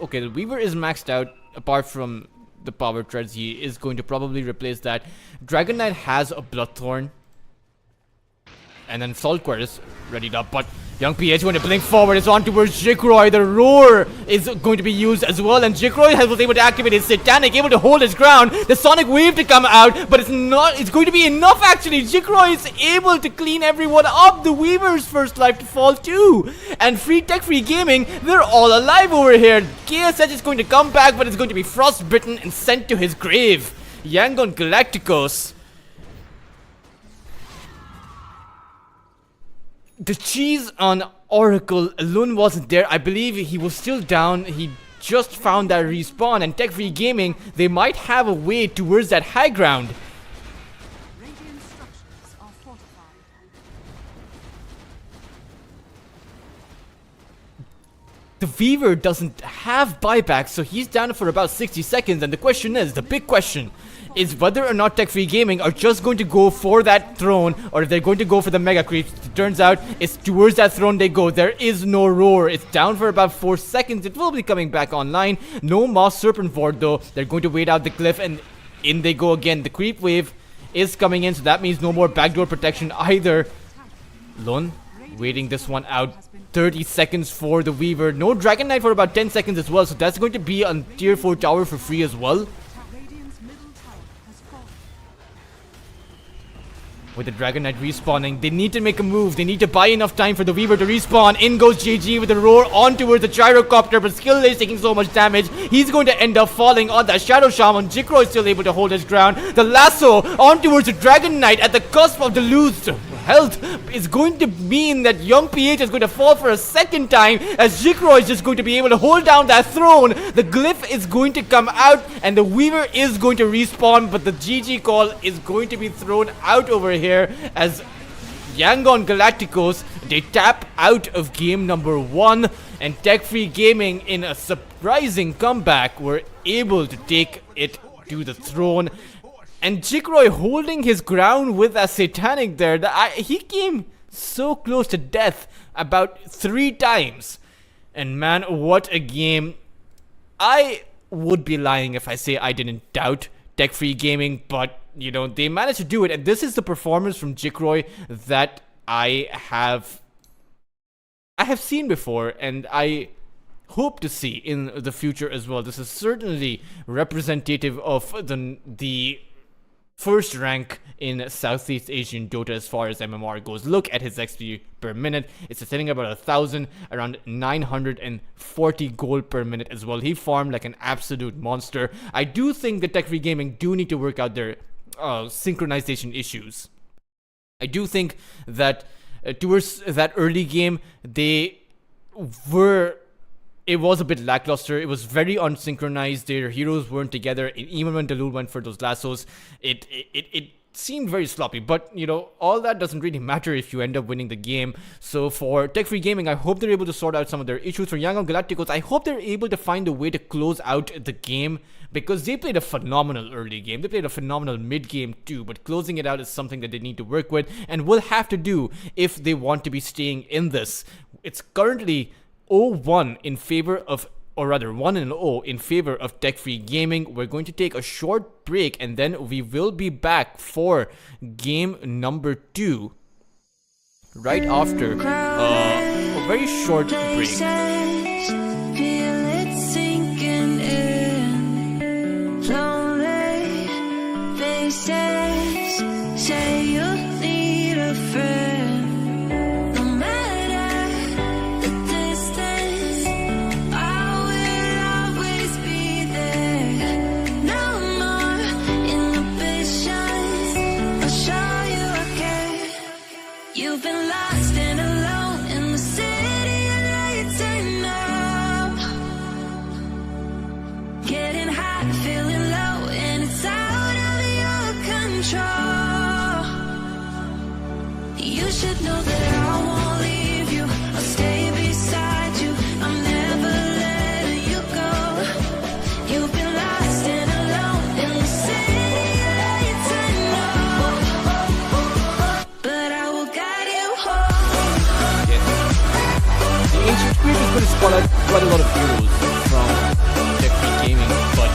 okay, the Weaver is maxed out. Apart from the power treads, he is going to probably replace that. Dragon Knight has a Bloodthorn, and then Saltquare is readied up, but Young PH going to blink forward, is on towards Jikroy. The Roar is going to be used as well, and Jikroy was able to activate his Satanic, able to hold his ground. The Sonic Wave to come out, but it's going to be enough actually. Jikroy is able to clean everyone up. The Weaver's first life to fall too. And Tech Free Gaming, they're all alive over here. KSH is going to come back, but it's going to be frostbitten and sent to his grave. Yangon Galacticos. The cheese on Oracle, Lun wasn't there. I believe he was still down. He just found that respawn, and Tech Free Gaming, they might have a way towards that high ground. Radiant structures are fortified. The Weaver doesn't have buyback, so he's down for about 60 seconds, and the question is, the big question, is whether or not Tech Free Gaming are just going to go for that throne, or if they're going to go for the Mega Creeps. It turns out it's towards that throne they go. There is no Roar. It's down for about 4 seconds. It will be coming back online. No Moss Serpent Ward though. They're going to wait out the cliff, and in they go again. The creep wave is coming in, so that means no more backdoor protection either. Lun waiting this one out. 30 seconds for the Weaver. No Dragon Knight for about 10 seconds as well, so that's going to be on tier 4 tower for free as well. Radiant's middle tower has fallen. With the Dragon Knight respawning, they need to make a move. They need to buy enough time for the Weaver to respawn. In goes JG with a Roar on towards the Gyrocopter, but Skill is taking so much damage. He's going to end up falling on that Shadow Shaman. Jikroy is still able to hold his ground. The lasso on towards the Dragon Knight at the cusp of the lose health is going to mean that Young PH is going to fall for a second time, as Jikroy is just going to be able to hold down that throne. The glyph is going to come out, and the Weaver is going to respawn, but the GG call is going to be thrown out over here as Yangon Galacticos, they tap out of game number 1, and Tech Free Gaming, in a surprising comeback, were able to take it to the throne. And Jikroy holding his ground with a Satanic there. He came so close to death about 3 times. And man, what a game. I would be lying if I say I didn't doubt Tech Free Gaming, but you know, they managed to do it. And this is the performance from Jikroy that I have seen before, and I hope to see in the future as well. This is certainly representative of the first rank in Southeast Asian Dota as far as MMR goes. Look at his XP per minute. It's sitting about 1,000, around 940 gold per minute as well. He farmed like an absolute monster. I do think that Tech Free Gaming do need to work out their synchronization issues. I do think that towards that early game, it was a bit lackluster. It was very unsynchronized. Their heroes weren't together. Even when Dalul went for those lassos, it seemed very sloppy, but all that doesn't really matter if you end up winning the game. So for Tech Free Gaming, I hope they're able to sort out some of their issues. For Yangon Galacticos, I hope they're able to find a way to close out the game, because they played a phenomenal early game, they played a phenomenal mid game too, but closing it out is something that they need to work with and will have to do if they want to be staying in this. It's currently 0-1 in favor of, or rather 1-0 in favor of Tech Free Gaming. We're going to take a short break and then we will be back for game number 2 right after a very short break. Say you need a friend. No matter the distance, I will always be there. No more inhibitions, I'll show you I care. You've been lost and alone in the city of lights and now. Getting hot, feeling low, and it's out of your control. You should know that I won't leave you. I'll stay beside you. I'm never letting you go. You've been lost and alone in the city of lights I know, but I will guide you home. Yes. The Ancient Spirit is going to spot out quite a lot of heroes from Tech Free Gaming, but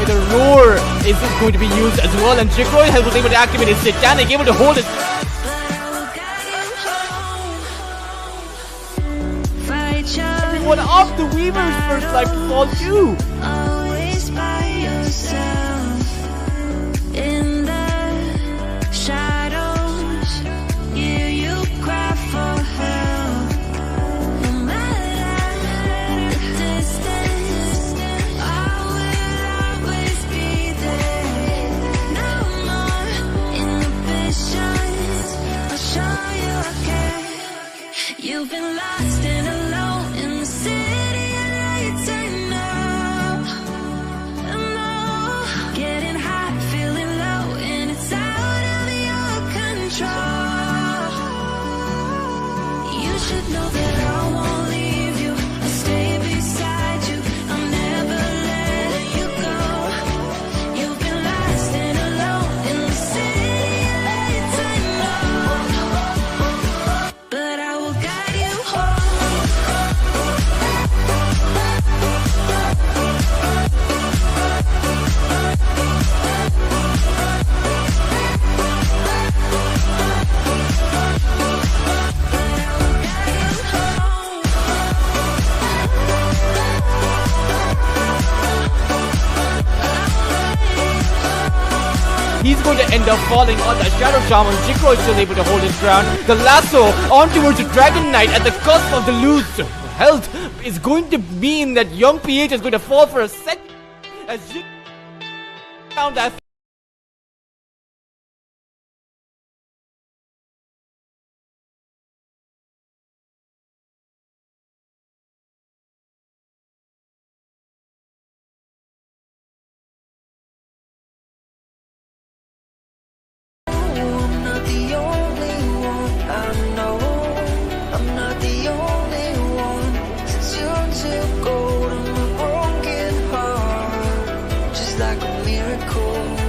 the roar is going to be used as well, and Jikroy was able to activate his Satanic, able to hold it. Everyone off the Weaver's first life to fall too. Always by yourself in the shadows. Hear you cry for help. No matter the distance, I will always be there. No more inhibitions, I'll show you I care. You've been lost and alone in the city of lights I know. Getting hot, feeling low, and it's out of your control. You should know that I won't leave you. I'll stay beside you. I'm never letting you go. You've been lost and alone in the city of lights I know, but I will guide you home. He's going to end up falling on the Shadow Shaman. Jikro is still able to hold his ground. The lasso on towards the Dragon Knight at the cost of the lose health is going to mean that young PH is going to fall for a second as Jikro found that. I'm not the only one. I know I'm not the only one. Since you took hold of my broken heart, just like a miracle.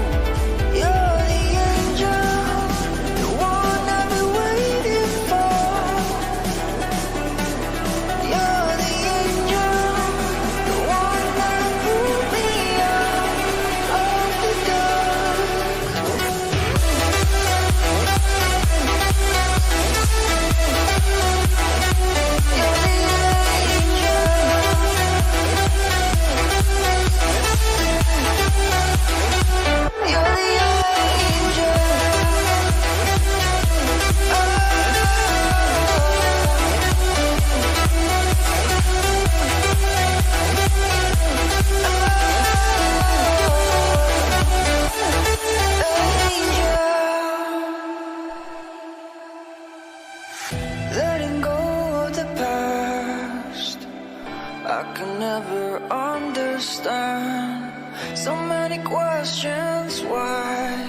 I can never understand. So many questions, why?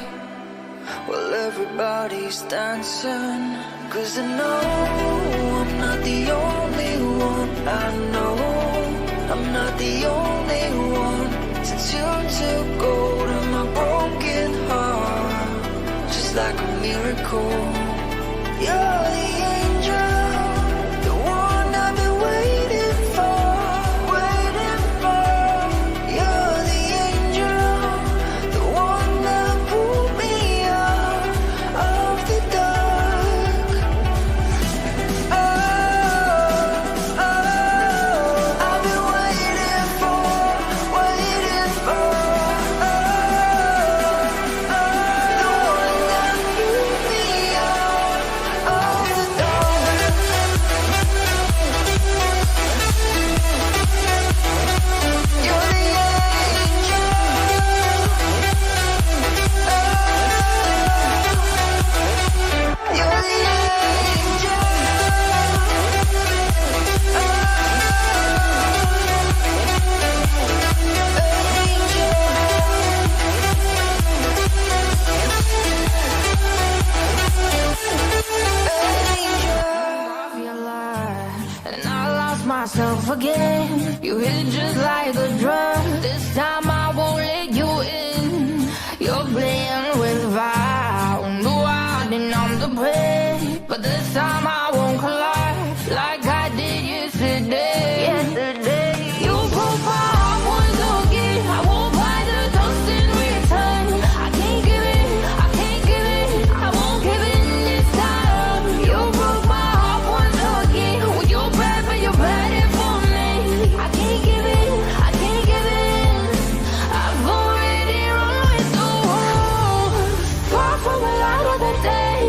Well, everybody's dancing, 'cause I know I'm not the only one. I know I'm not the only one. Since you took hold of my broken heart, just like a miracle. You're the angel, the one I've been waiting for, waiting for. You're the angel, the one that pulled me out of the dark. Oh, oh, I've been waiting for, waiting for. Oh, oh, the one that pulled me out of the dark. You're the angel. You're the and I lost myself again. You hit just like a drug. This time I won't let you in. You're playing with fire. No, I didn't I'm the prey, but this time I won't collide like I did yesterday. Yesterday, you broke my heart once again. I won't buy the dust in return. I can't give it, I can't give it, I won't give in this time. You broke my heart once again. When you're bad, but you're bad it for me. I can't give in, I can't give in. I've already run with the wolves, far from the light of the day.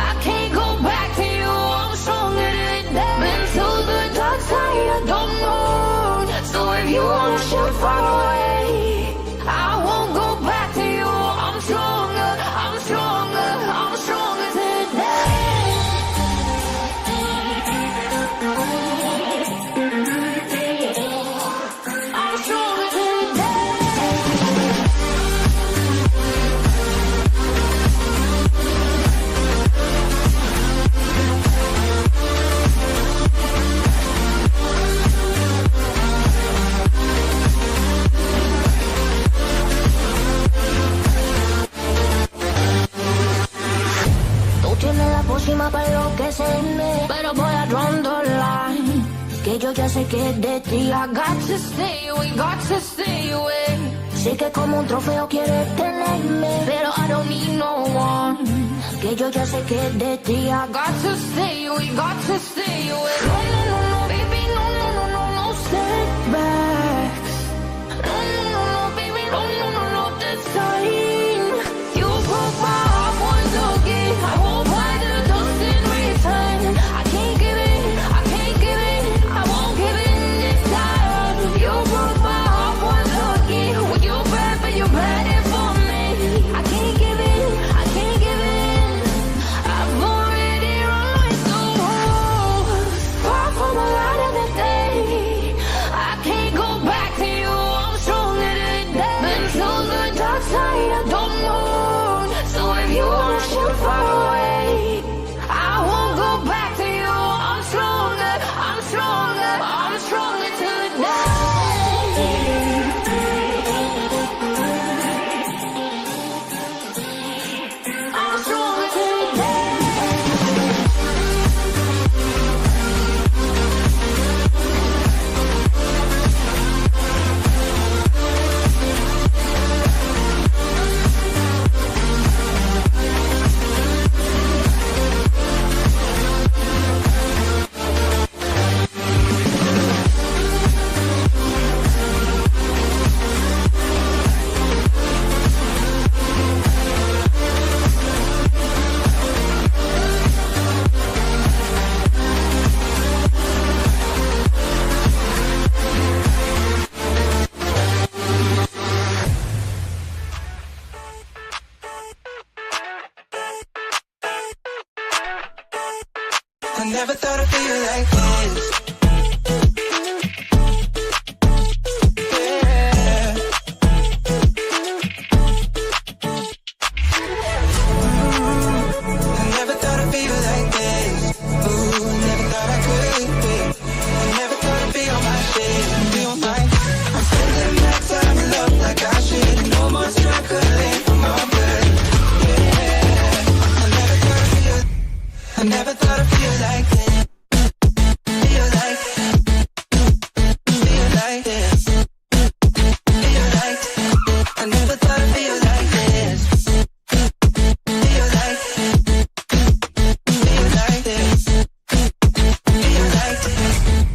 I can't go back to you, I'm stronger today. Been to the dark side, I don't know. So if you wanna shoot far away, I won't go back to you. I'm stronger, I'm stronger, I'm stronger today. I'm stronger today. Tú tienes la pócima para enloquecerme, pero voy a draw the line. Que yo ya sé que es de ti. I got to stay away, got to stay away. Sé que como un trofeo quieres tenerme, pero I don't need no one. Que yo ya sé que es de ti. I got to stay away, got to stay away. No, no, no, no, baby, no, no, no, no, no setbacks. No, no, no, no, baby, no, no, no, no, this time. You broke my heart once again. I won't buy the dust in return. I can't give it, I can't give it, I won't give in this time. You broke my heart once again. When you're bad, but you're bad it for me. I can't give in, I can't give in. I've already run with the wolves, far from the light of the day. I can't go back to you, I'm stronger today. Been to the dark side, I don't know. So if you wanna shoot far away, I won't go back to you. I'm stronger, I'm stronger, I'm stronger today. I'm stronger today. I never thought I'd feel like this.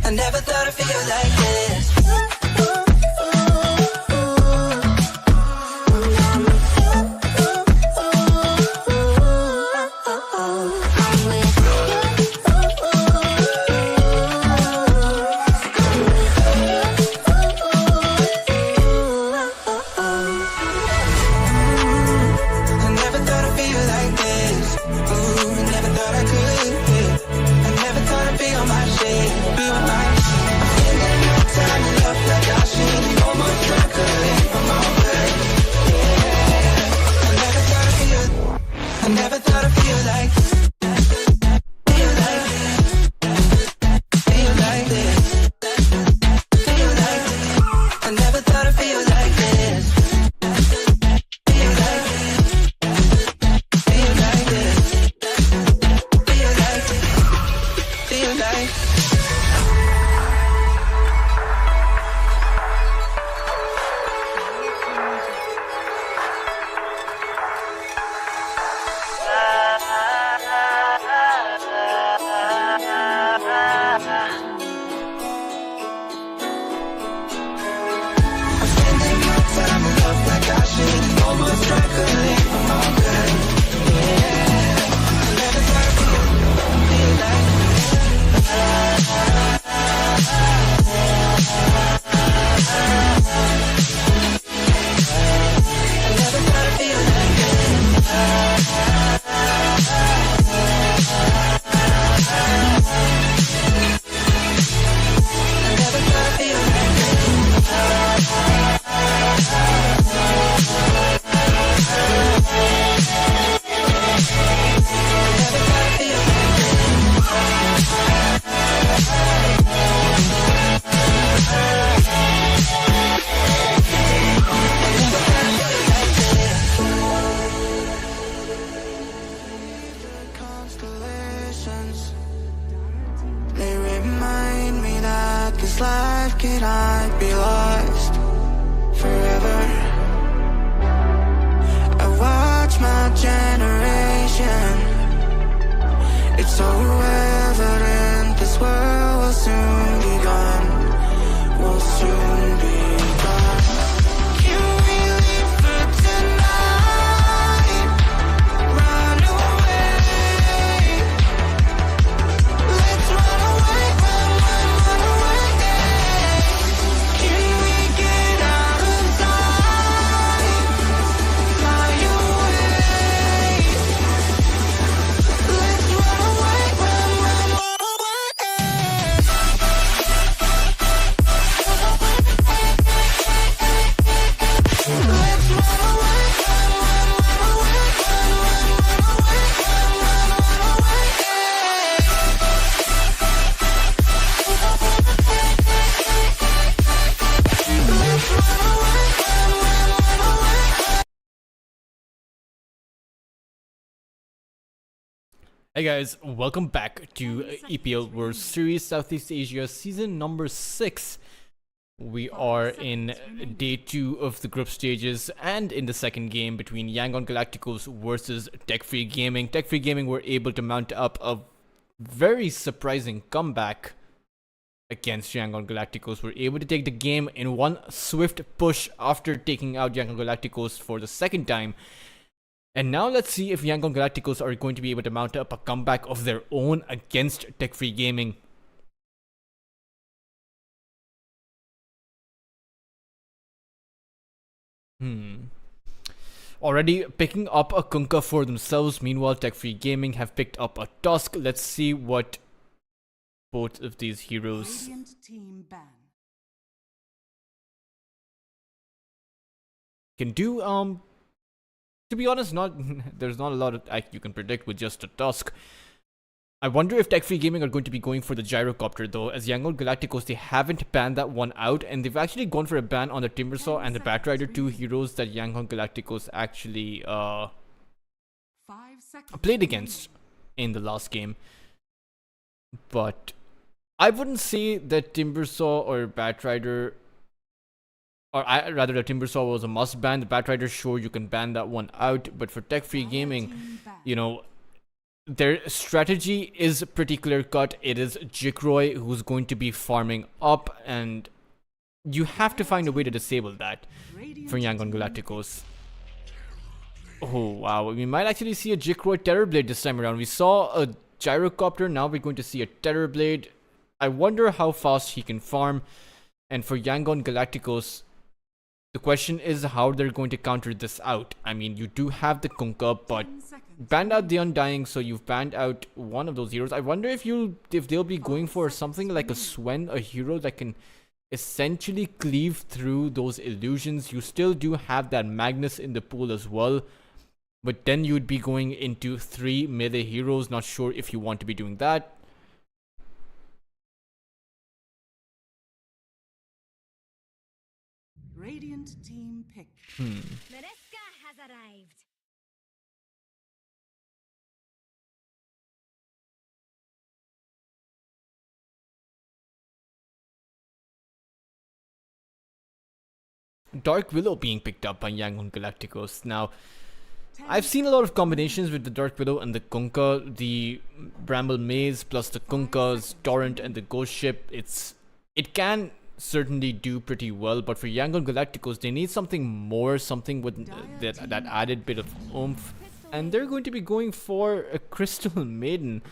I never thought I'd feel like this. I never thought I'd feel like this. Ooh, never thought I could. I never thought I'd be on my shit. Be with my feeling no time to love like I should. Almost like a leap from my blood. Yeah. I never thought I'd feel like this. Feel like this. Feel like this. Feel like this. I never thought I'd feel like this. Feel like this. Feel like this. Feel like this. Feel like spending my time in love like I should. Almost like a leap from my blood. Yeah. I never thought I'd feel like I never thought I'd feel like I never thought I'd feel like never thought I'd feel constellations. They remind me that this life cannot be lost forever. I watch my generation. It's so evident this world will soon be gone. Will soon be gone. Can we leave for tonight? Run away. Let's run away, run away. Can we get out of time? Fly away. Let's run away, run away. Let's run away, Hey guys, welcome back to EPL World Series Southeast Asia season number 6. We are in day 2 of the group stages and in the second game between Yangon Galacticos versus Tech Free Gaming. Tech Free Gaming were able to mount up a very surprising comeback against Yangon Galacticos. Were able to take the game in one swift push after taking out Yangon Galacticos for the second time. And now let's see if Yangon Galacticos are going to be able to mount up a comeback of their own against Tech Free Gaming. Already picking up a Kunkka for themselves. Meanwhile, Tech Free Gaming have picked up a Tusk. Let's see what both of these heroes Radiant team ban. can do. To be honest, there's not a lot you can predict with just a Tusk. I wonder if Tech Free Gaming are going to be going for the Gyrocopter though, as Yangon Galacticos, they haven't banned that one out, and they've actually gone for a ban on the Timbersaw and the Batrider, 2 heroes that Yangon Galacticos actually 5 seconds played against in the last game. But I wouldn't say that Timbersaw or Batrider, or rather the Timbersaw was a must ban. The Batrider, sure, you can ban that one out, but for Tech Free Gaming, you know, their strategy is pretty clear cut. It is Jikroy who's going to be farming up, and you have to find a way to disable that for Yangon Galacticos. Oh wow, we might actually see a Jikroy Terrorblade this time around. We saw a Gyrocopter, now we're going to see a Terrorblade. I wonder how fast he can farm. And for Yangon Galacticos, the question is how they're going to counter this out. I mean, you do have the Kunkka, but banned out the Undying, so you've banned out one of those heroes. I wonder if they'll be going for something like a Swen, a hero that can essentially cleave through those illusions. You still do have that Magnus in the pool as well, but then you'd be going into 3 melee heroes. Not sure if you want to be doing that. Radiant team pick. Mereska has arrived. Dark Willow being picked up by Yangon Galacticos. Now, I've seen a lot of combinations with the Dark Willow and the Kunkka, the Bramble Maze plus the Kunkka's Torrent and the Ghost Ship. It can certainly do pretty well, but for Yangon Galacticos, they need something more, something with that added bit of oomph, and they're going to be going for a Crystal Maiden.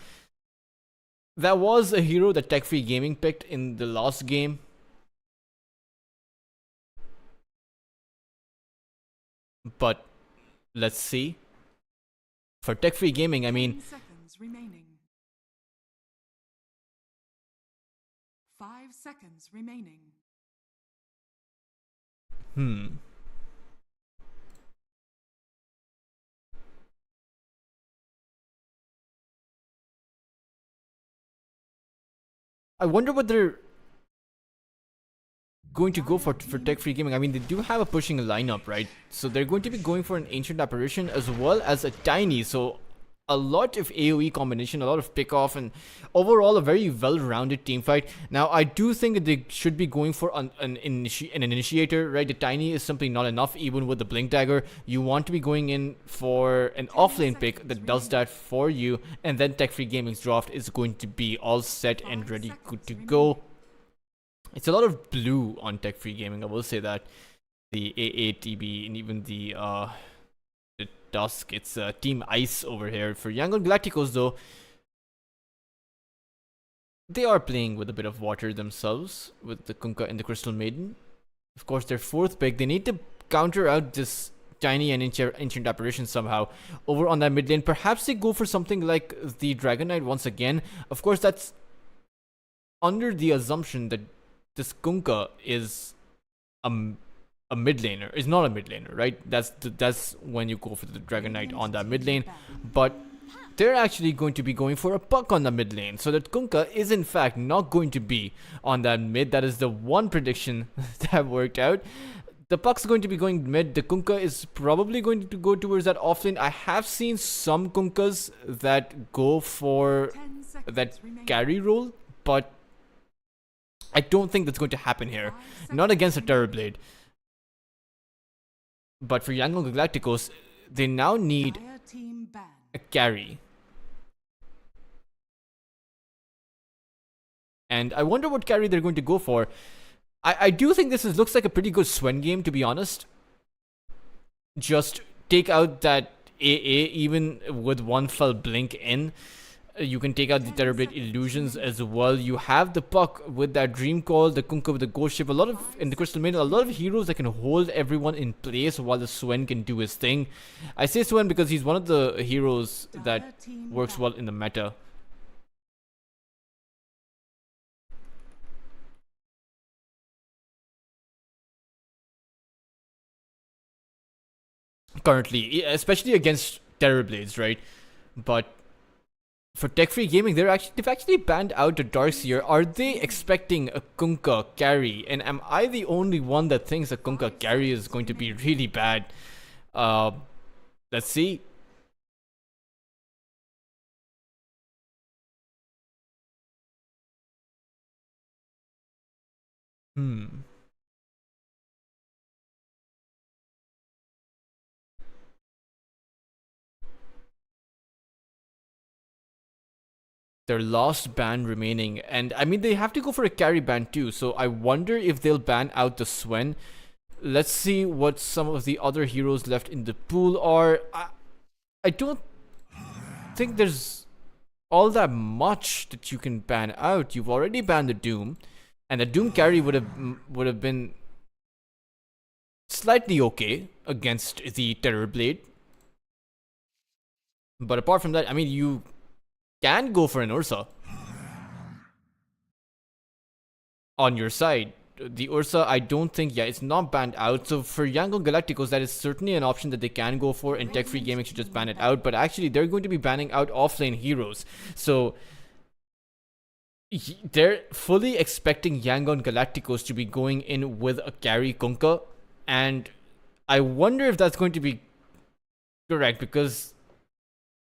That was a hero that Tech Free Gaming picked in the last game. But let's see. For Tech Free Gaming, I mean, 10 seconds remaining. 5 seconds remaining. I wonder what they're going to go for Tech Free Gaming. I mean, they do have a pushing lineup, right? So they're going to be going for an Ancient Apparition as well as a Tiny. So a lot of AoE combination, a lot of pick off, and overall a very well-rounded team fight. Now, I do think that they should be going for an initiator, right? The Tiny is simply not enough, even with the Blink Dagger. You want to be going in for an offlane pick that does that for you, and then Tech Free Gaming's draft is going to be all set and ready, good to go. It's a lot of blue on Tech Free Gaming, I will say that. The AATB and even the Dusk, it's Team Ice over here. For Yangon Galacticos though, they are playing with a bit of water themselves with the Kunkka and the Crystal Maiden. Of course, their 4th pick, they need to counter out this Tiny and Ancient Apparition somehow over on that mid lane. Perhaps they go for something like the Dragon Knight once again. Of course, that's under the assumption that this Kunkka is a mid laner, is not a mid laner, right? That's when you go for the Dragon Knight on that mid lane. But they're actually going to be going for a Puck on the mid lane, so that Kunkka is in fact not going to be on that mid. That is the one prediction that worked out. The Puck's going to be going mid. The Kunkka is probably going to go towards that offlane. I have seen some Kunkkas that go for that carry role, but I don't think that's going to happen here. Not against a Terrorblade. But for Yangon Galacticos, they now need a carry. And I wonder what carry they're going to go for. I do think this looks like a pretty good Swen game, to be honest. Just take out that AA, even with one fell blink in. You can take out the Terrorblade illusions as well. You have the Puck with that Dream Call, the Kunkka with the Ghost Ship, in the Crystal Maiden, a lot of heroes that can hold everyone in place while the Swen can do his thing. I say Swen because he's one of the heroes that works well in the meta. Currently, especially against Terrorblades, right? But for Tech Free Gaming, they've actually banned out the Darkseer. Are they expecting a Kunkka carry? And am I the only one that thinks a Kunkka carry is going to be really bad? Let's see. their last ban remaining. And I mean, they have to go for a carry ban too. So I wonder if they'll ban out the Swen. Let's see what some of the other heroes left in the pool are. I don't think there's all that much that you can ban out. You've already banned the Doom, and the Doom carry would have been slightly okay against the Terrorblade. But apart from that, I mean, you can go for an Ursa on your side. The Ursa, I don't think, yeah, it's not banned out. So for Yangon Galacticos, that is certainly an option that they can go for, and Tech Free Gaming should just ban it out. But actually, they're going to be banning out offlane heroes. So they're fully expecting Yangon Galacticos to be going in with a carry Kunkka. And I wonder if that's going to be correct, because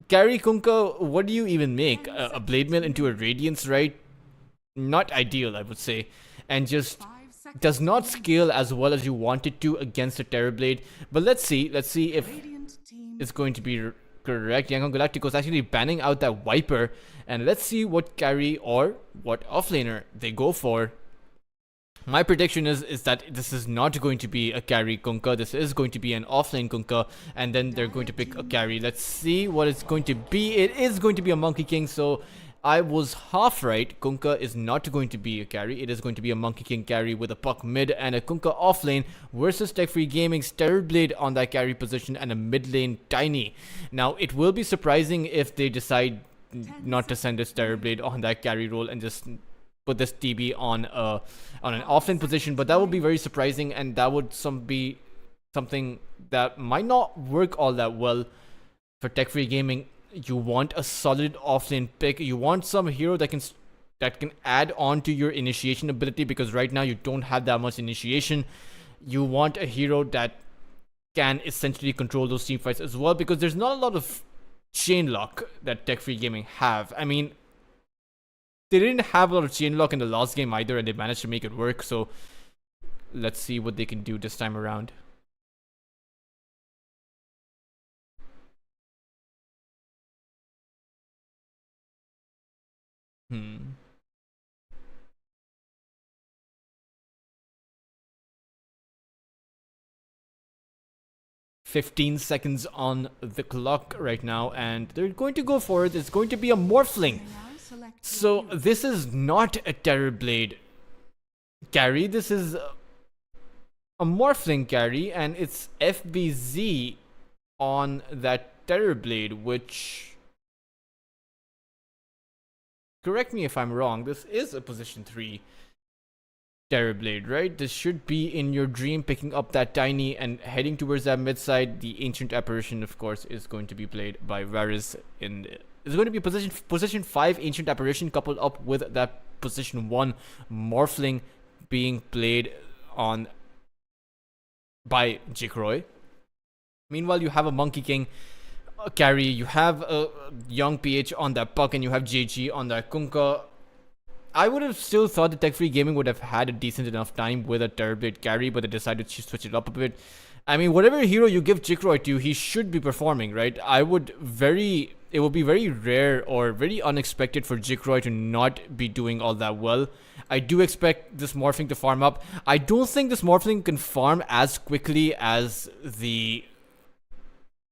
carry Kunkka, what do you even make? A Blade Mail into a Radiance, right? Not ideal, I would say. And just does not scale as well as you want it to against a Terrorblade. But let's see if it's going to be correct. Yangon Galacticos actually banning out that Viper, and let's see what carry or what offlaner they go for. My prediction is that this is not going to be a carry Kunkka. This is going to be an offlane Kunkka, and then they're going to pick a carry. Let's see what it's going to be. It is going to be a Monkey King, so I was half right. Kunkka is not going to be a carry. It is going to be a Monkey King carry with a Puck mid and a Kunkka offlane versus Tech Free Gaming's Terrorblade on that carry position and a mid lane Tiny. Now, it will be surprising if they decide not to send this Terrorblade on that carry role and just put this TB on an offlane position, but that would be very surprising, and that would be something that might not work all that well for Tech Free Gaming. You want a solid offlane pick. You want some hero that can add on to your initiation ability, because right now you don't have that much initiation. You want a hero that can essentially control those team fights as well, because there's not a lot of chain lock that Tech Free Gaming have. I mean, they didn't have a lot of chain lock in the last game either, and they managed to make it work. So let's see what they can do this time around. 15 seconds on the clock right now, and they're going to go for it. It's going to be a Morphling. So this is not a Terrorblade carry. This is a Morphling carry, and it's FBZ on that Terrorblade, which, correct me if I'm wrong, this is a position 3 Terrorblade, right? This should be in your dream, picking up that Tiny and heading towards that mid side. The Ancient Apparition, of course, is going to be played by Varys. It's going to be position 5 Ancient Apparition coupled up with that position 1 Morphling being played on by Jikroy. Meanwhile, you have a Monkey King carry, you have a young PH on that Puck, and you have JG on that Kunkka. I would have still thought that Tech Free Gaming would have had a decent enough time with a Terrorblade carry, but they decided to switch it up a bit. I mean, whatever hero you give Jikroy to, he should be performing, right? It would be very rare or very unexpected for Jikroy to not be doing all that well. I do expect this Morphling to farm up. I don't think this Morphling can farm as quickly as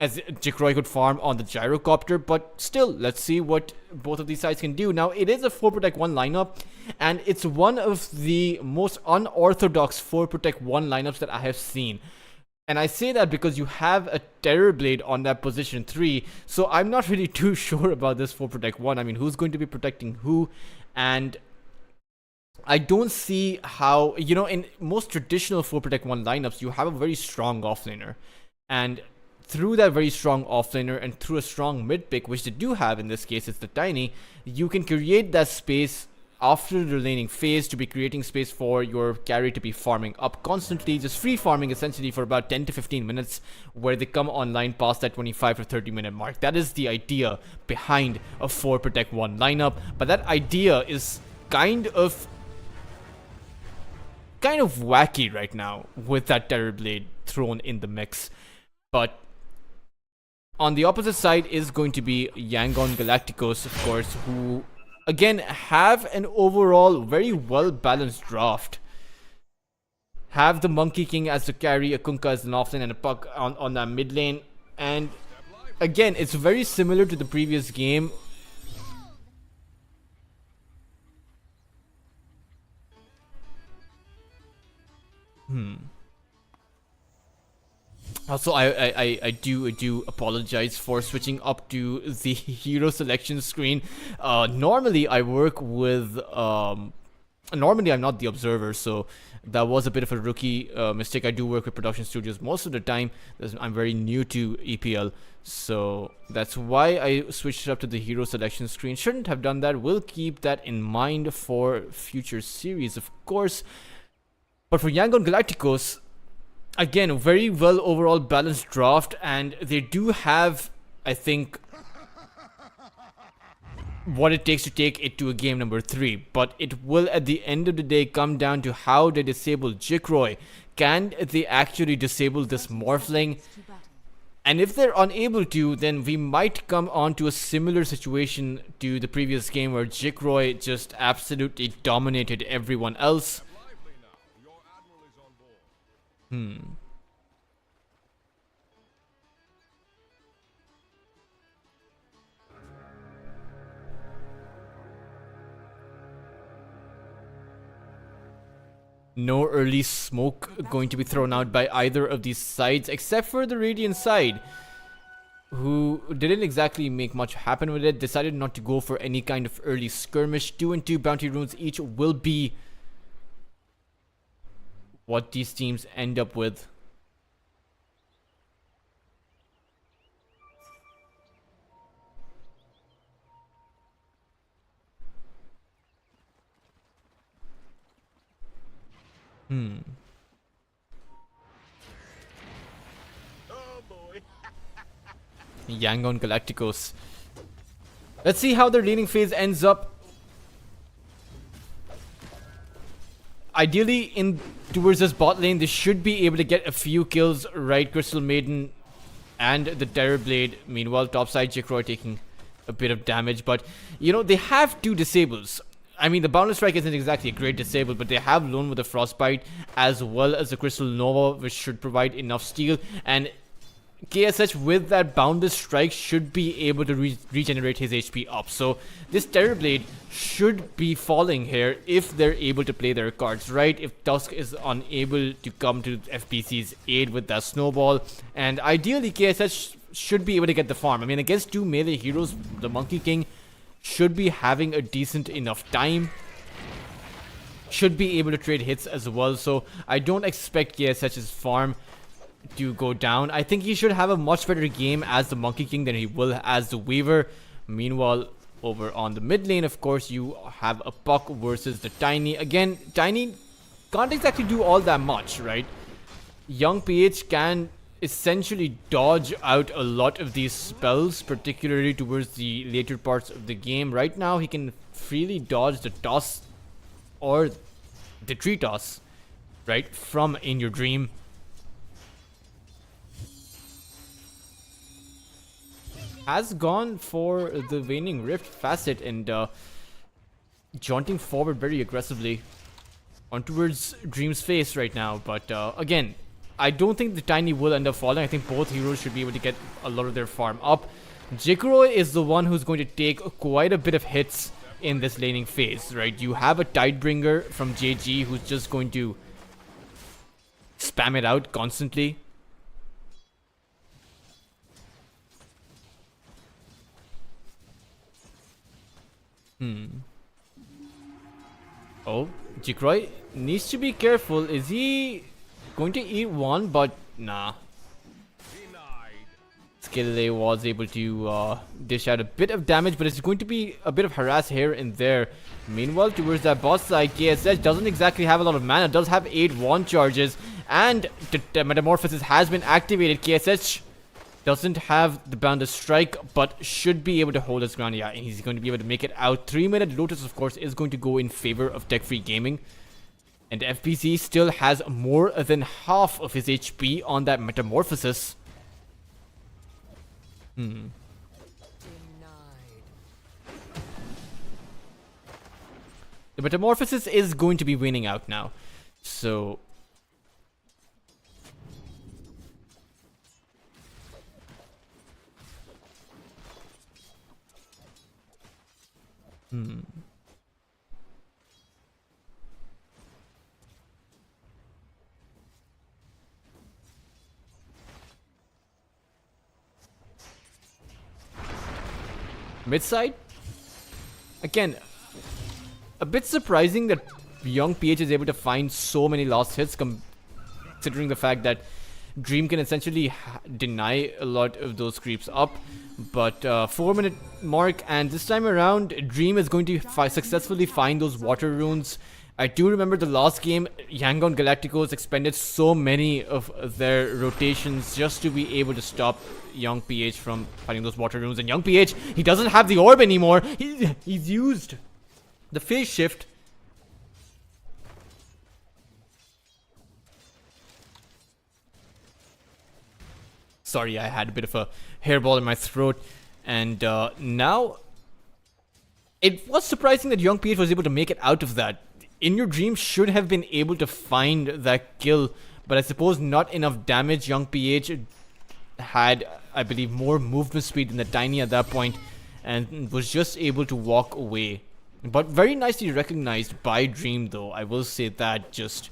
Jikroy could farm on the Gyrocopter, but still, let's see what both of these sides can do. Now, it is a 4 Protect 1 lineup, and it's one of the most unorthodox 4 Protect 1 lineups that I have seen. And I say that because you have a Terrorblade on that position 3, so I'm not really too sure about this 4 Protect 1. I mean, who's going to be protecting who? And I don't see how, in most traditional 4 Protect 1 lineups, you have a very strong offlaner. And through that very strong offlaner and through a strong mid pick, which they do have in this case, it's the Tiny, you can create that space after the laning phase to be creating space for your carry to be farming up constantly, just free farming essentially for about 10 to 15 minutes, where they come online past that 25 to 30 minute mark. That is the idea behind a 4 Protect 1 lineup, but that idea is kind of wacky right now with that Terrorblade thrown in the mix. But on the opposite side is going to be Yangon Galacticos, of course, who again, have an overall very well balanced draft. Have the Monkey King as the carry, a Kunkka as an offlane, and a Puck on that mid lane. And again, it's very similar to the previous game. Also, I do apologize for switching up to the hero selection screen. Normally I work with normally I'm not the observer, so that was a bit of a rookie mistake. I do work with production studios most of the time. I'm very new to EPL, so that's why I switched it up to the hero selection screen. Shouldn't have done that. We'll keep that in mind for future series, of course. But for Yangon Galacticos, again, a very well overall balanced draft, and they do have, I think, what it takes to take it to a game number 3. But it will, at the end of the day, come down to how they disable Jikroy. Can they actually disable this Morphling? And if they're unable to, then we might come on to a similar situation to the previous game where Jikroy just absolutely dominated everyone else. No early smoke going to be thrown out by either of these sides, except for the Radiant side, who didn't exactly make much happen with it. Decided not to go for any kind of early skirmish. 2 and 2 bounty runes each will be what these teams end up with. Yangon Galacticos. Let's see how their laning phase ends up. Ideally, in towards this bot lane, they should be able to get a few kills, right? Crystal Maiden and the Terror Blade. Meanwhile, topside Jikroy taking a bit of damage, but you know, they have 2 disables. I mean, the Boundless Strike isn't exactly a great disable, but they have Lone with the Frostbite as well as the Crystal Nova, which should provide enough steel. And KSH with that Boundless Strike should be able to regenerate his HP up. So this Terror Blade should be falling here if they're able to play their cards right. If Tusk is unable to come to FPC's aid with that Snowball. And ideally KSH should be able to get the farm. I mean, against 2 melee heroes, the Monkey King should be having a decent enough time. Should be able to trade hits as well. So I don't expect KSH's farm to go down. I think he should have a much better game as the Monkey King than he will as the Weaver. Meanwhile, over on the mid lane, of course, you have a Puck versus the Tiny. Again, Tiny can't exactly do all that much, right? Young PH can essentially dodge out a lot of these spells, particularly towards the later parts of the game. Right now, he can freely dodge the toss or the tree toss, right, from In Your Dream. Has gone for the Waning Rift facet and jaunting forward very aggressively on towards Dream's face right now. But again, I don't think the Tiny will end up falling. I think both heroes should be able to get a lot of their farm up. Jikroy is the one who's going to take quite a bit of hits in this laning phase, right? You have a Tidebringer from JG who's just going to spam it out constantly. Oh, Jikroy needs to be careful. Is he going to eat one? But nah. Skillay was able to dish out a bit of damage, but it's going to be a bit of harass here and there. Meanwhile, towards that boss side, KSH doesn't exactly have a lot of mana. Does have 8 wand charges, and the Metamorphosis has been activated. KSH doesn't have the Boundless Strike, but should be able to hold his ground. Yeah, and he's going to be able to make it out. 3-minute Lotus, of course, is going to go in favor of Tech-Free Gaming. And FPC still has more than half of his HP on that Metamorphosis. The Metamorphosis is going to be winning out now. So... Mid side? Again, a bit surprising that young PH is able to find so many lost hits considering the fact that Dream can essentially deny a lot of those creeps up. But 4-minute mark, and this time around Dream is going to successfully find those water runes. I do remember the last game, Yangon Galacticos expended so many of their rotations just to be able to stop Young PH from finding those water runes. And Young PH, he doesn't have the orb anymore. He's used the phase shift. Sorry, I had a bit of a hairball in my throat. And now, it was surprising that Young PH was able to make it out of that. In Your Dream should have been able to find that kill, but I suppose not enough damage. Young PH had, I believe, more movement speed than the Tiny at that point, and was just able to walk away. But very nicely recognized by Dream, though. I will say that. Just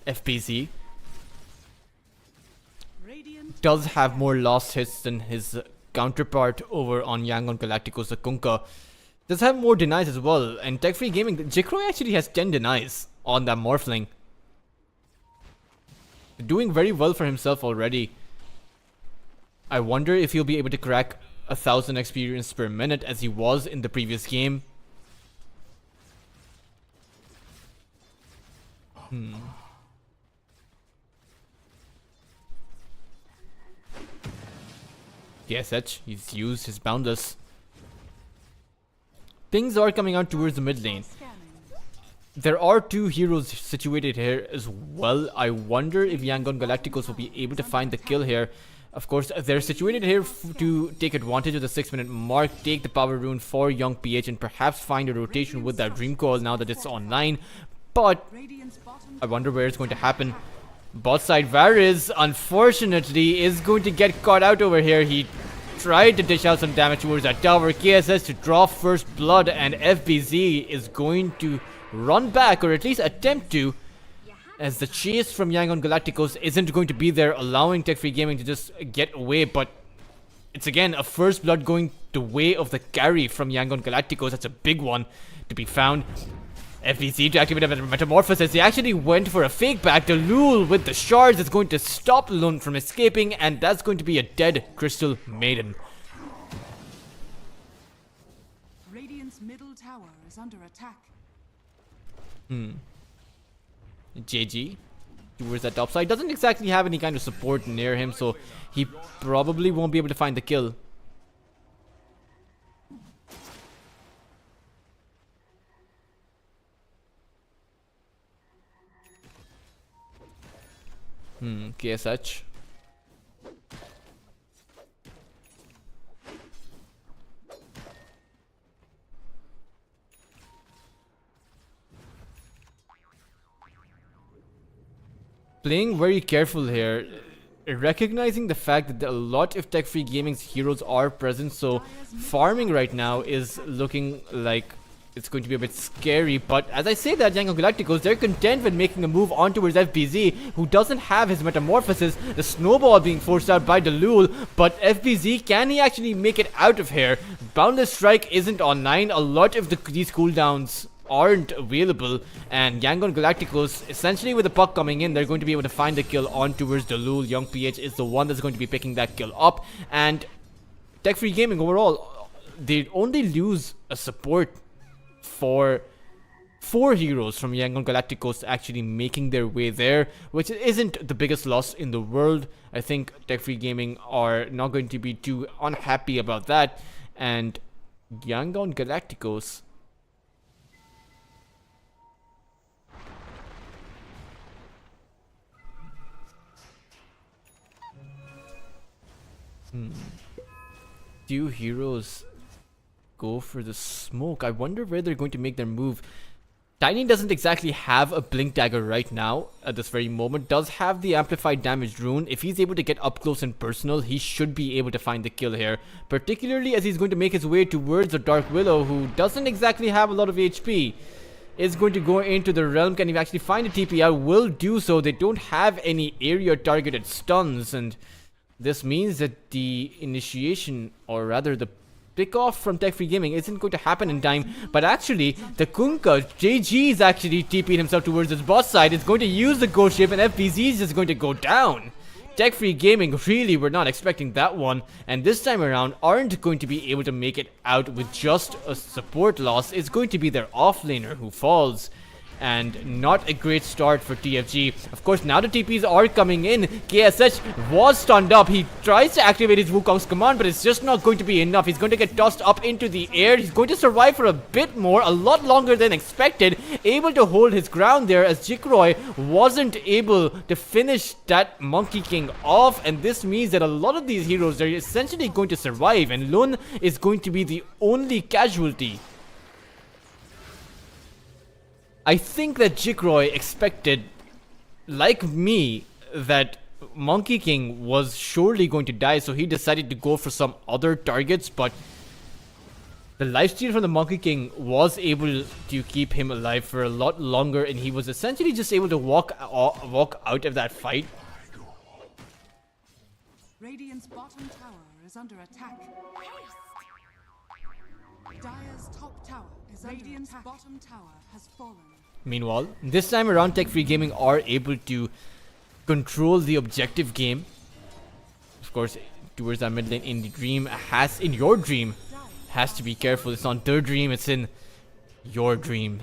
FPZ Radiant does have more lost hits than his counterpart over on Yangon Galacticos. The Kunkka does have more denies as well, and Tech Free Gaming, Jikroy actually has 10 denies on that Morphling. Doing very well for himself already. I wonder if he'll be able to crack 1,000 experience per minute as he was in the previous game. ESH, he's used his Boundless. Things are coming out towards the mid lane. scanning. There are two heroes situated here as well. I wonder if Yangon Galacticos will be able to find the kill here. Of course, they're situated here to take advantage of the 6-minute mark, take the power rune for Young PH, and perhaps find a rotation with that Dream Coil now that it's online. But Radiant's bottom I wonder where it's going to happen. Bot side Varys, unfortunately, is going to get caught out over here. He tried to dish out some damage towards that tower. KSS to draw first blood, and FBZ is going to run back, or at least attempt to, as the chase from Yangon Galacticos isn't going to be there, allowing Tech Free Gaming to just get away. But it's again a first blood going the way of the carry from Yangon Galacticos. That's a big one to be found. FBC to activate a Metamorphosis. He actually went for a fake back. The Lul with the shards is going to stop Lun from escaping, and that's going to be a dead Crystal Maiden. Radiant's middle tower is under attack. JG towards that top side. Doesn't exactly have any kind of support near him, so he probably won't be able to find the kill. KSH. Playing very careful here, recognizing the fact that a lot of Tech Free Gaming's heroes are present, so farming right now is looking like it's going to be a bit scary. But as I say that, Yangon Galacticos, they're content with making a move on towards FBZ, who doesn't have his Metamorphosis. The snowball being forced out by Delul, but FBZ, can he actually make it out of here? Boundless Strike isn't online. A lot of these cooldowns aren't available, and Yangon Galacticos, essentially with the puck coming in, they're going to be able to find the kill on towards Delul. Young PH is the one that's going to be picking that kill up, and Tech Free Gaming overall, they only lose a support for 4 heroes from Yangon Galacticos actually making their way there, which isn't the biggest loss in the world. I think Tech Free Gaming are not going to be too unhappy about that, and Yangon Galacticos Two heroes go for the smoke. I wonder where they're going to make their move. Tiny doesn't exactly have a blink dagger right now at this very moment. Does have the amplified damage rune. If he's able to get up close and personal, he should be able to find the kill here. Particularly as he's going to make his way towards the Dark Willow, who doesn't exactly have a lot of HP. Is going to go into the realm. Can he actually find a TP out? Will do so. They don't have any area targeted stuns, and this means that the initiation, or rather the pick off from Tech Free Gaming, isn't going to happen in time. But actually, the Kunkka, JG is actually TPing himself towards his boss side. It's going to use the ghost ship, and FBZ is just going to go down. Tech Free Gaming really were not expecting that one, and this time around aren't going to be able to make it out with just a support loss. It's going to be their offlaner who falls. And not a great start for TFG. Of course, now the TPs are coming in. KSH was stunned up. He tries to activate his Wukong's command, but it's just not going to be enough. He's going to get tossed up into the air. He's going to survive for a bit more, a lot longer than expected. Able to hold his ground there as Jikroy wasn't able to finish that Monkey King off. And this means that a lot of these heroes are essentially going to survive. And Lun is going to be the only casualty. I think that Jikroy expected, like me, that Monkey King was surely going to die, so he decided to go for some other targets, but the lifesteal from the Monkey King was able to keep him alive for a lot longer, and he was essentially just able to walk out of that fight. Radiant's bottom tower is under attack. Dire's top tower is under Radiant's attack. Bottom tower has fallen. Meanwhile, this time around, Tech Free Gaming are able to control the objective game. Of course, towards that mid lane in the dream in your dream has to be careful. It's not their dream, it's in your dream.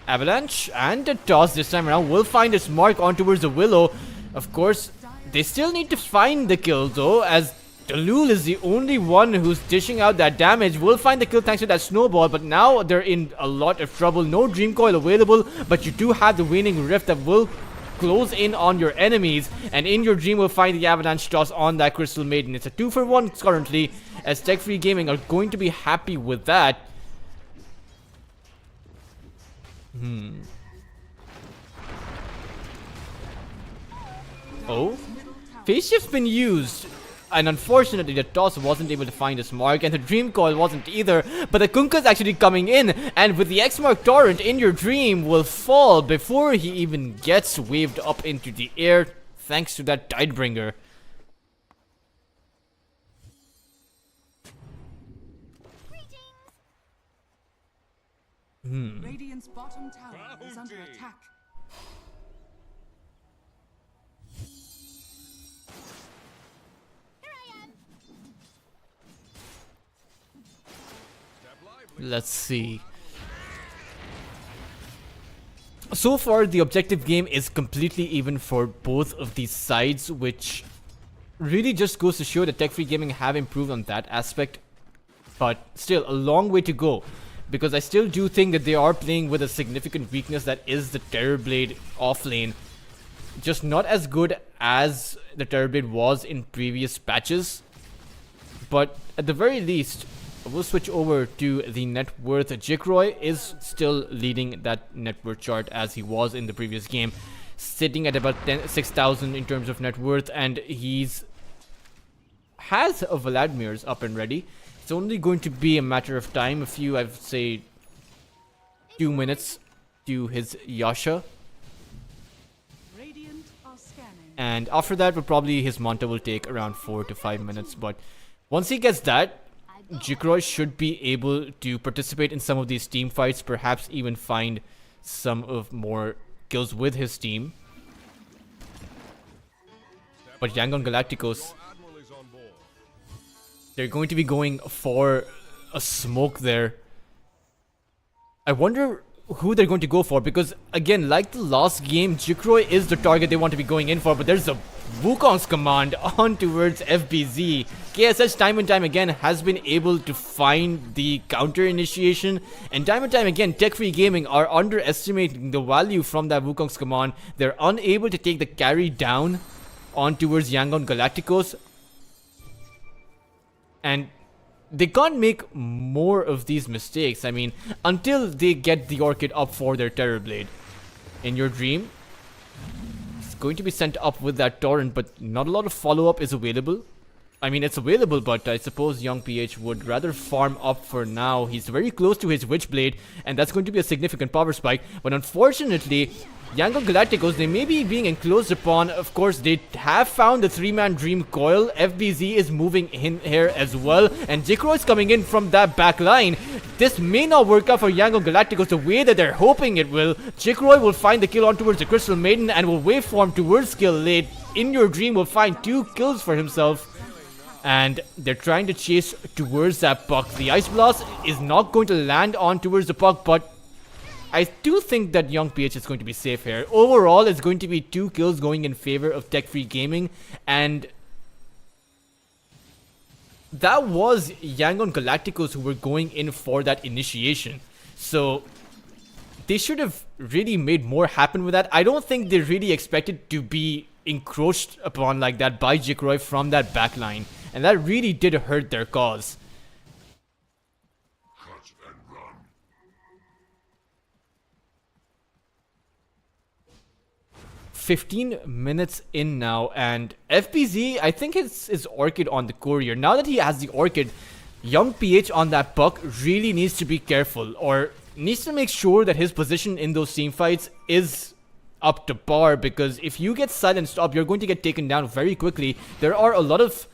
Avalanche and the toss this time around will find its mark on towards the Willow. Of course, they still need to find the kill though, as Dalul is the only one who's dishing out that damage. Will find the kill thanks to that snowball, but now they're in a lot of trouble. No Dream Coil available, but you do have the Waning Rift that will close in on your enemies, and in your dream will find the Avalanche toss on that Crystal Maiden. It's a 2-for-1 currently, as Tech Free Gaming are going to be happy with that. Oh, phase shift's been used, and unfortunately the toss wasn't able to find its mark, and the Dream Coil wasn't either, but the Kunkka's actually coming in, and with the X-Mark Torrent, in your dream will fall before he even gets waved up into the air thanks to that Tidebringer. Radiant's bottom tower is under attack. Let's see. So far, the objective game is completely even for both of these sides, which really just goes to show that Tech Free Gaming have improved on that aspect. But still, a long way to go, because I still do think that they are playing with a significant weakness that is the Terrorblade offlane. Just not as good as the Terrorblade was in previous patches, but at the very least, we'll switch over to the net worth. Jikroy is still leading that net worth chart as he was in the previous game, sitting at about 6,000 in terms of net worth, and has a Vladimir's up and ready. It's only going to be a matter of time, I'd say 2 minutes to his Yasha. Radiant are scanning. And after that, his Manta will take around 4 to 5 minutes, but once he gets that, Jikroy should be able to participate in some of these team fights, perhaps even find some of more kills with his team. But Yangon Galacticos, they're going to be going for a smoke there. I wonder who they're going to go for, because again, like the last game, Jikroy is the target they want to be going in for, but there's a Wukong's command on towards FBZ. KSH time and time again has been able to find the counter initiation, and time again Tech Free Gaming are underestimating the value from that Wukong's command. They're unable to take the carry down, on towards Yangon Galacticos. And they can't make more of these mistakes. I mean, until they get the Orchid up for their Terror Blade. In your dream, it's going to be sent up with that Torrent, but not a lot of follow-up is available. I mean, it's available, but I suppose Young PH would rather farm up for now. He's very close to his Witchblade, and that's going to be a significant power spike. But unfortunately, Yangon Galacticos, they may be being enclosed upon. Of course, they have found the 3-man Dream Coil. FBZ is moving in here as well, and Jikro is coming in from that back line. This may not work out for Yangon Galacticos the way that they're hoping it will. Jikroy will find the kill on towards the Crystal Maiden and will waveform towards kill late. In your dream will find 2 kills for himself. And they're trying to chase towards that puck. The Ice Blast is not going to land on towards the puck, but I do think that Young PH is going to be safe here. Overall, it's going to be 2 kills going in favor of Tech Free Gaming. And that was Yangon Galacticos who were going in for that initiation. So they should have really made more happen with that. I don't think they really expected to be encroached upon like that by Jikroy from that backline. And that really did hurt their cause. 15 minutes in now, and FBZ, I think it's his Orchid on the courier. Now that he has the Orchid, Young PH on that puck really needs to be careful, or needs to make sure that his position in those team fights is up to par, because if you get silenced up, you're going to get taken down very quickly. There are a lot of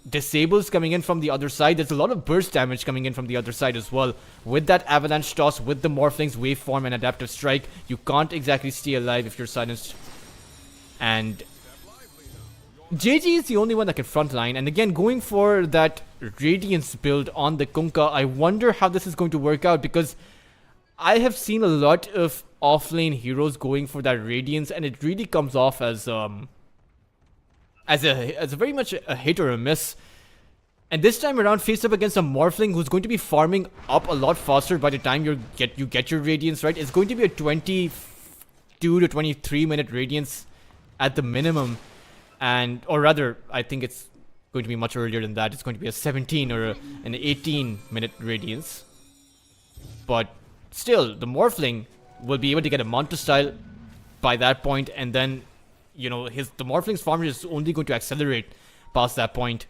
disables coming in from the other side. There's a lot of burst damage coming in from the other side as well. With that avalanche toss, with the Morphling's waveform and adaptive strike, you can't exactly stay alive if you're silenced. And JG is the only one that can frontline, and again going for that Radiance build on the Kunkka. I wonder how this is going to work out, because I have seen a lot of offlane heroes going for that Radiance, and it really comes off as a very much a hit or a miss. And this time around, faced up against a Morphling who's going to be farming up a lot faster by the time you get your Radiance, right? It's going to be a 22 to 23 minute Radiance at the minimum, and or rather, I think it's going to be much earlier than that. It's going to be a 17 or an 18 minute Radiance. But still, the Morphling will be able to get a Manta style by that point, and then, you know, the Morphling's farm is only going to accelerate past that point.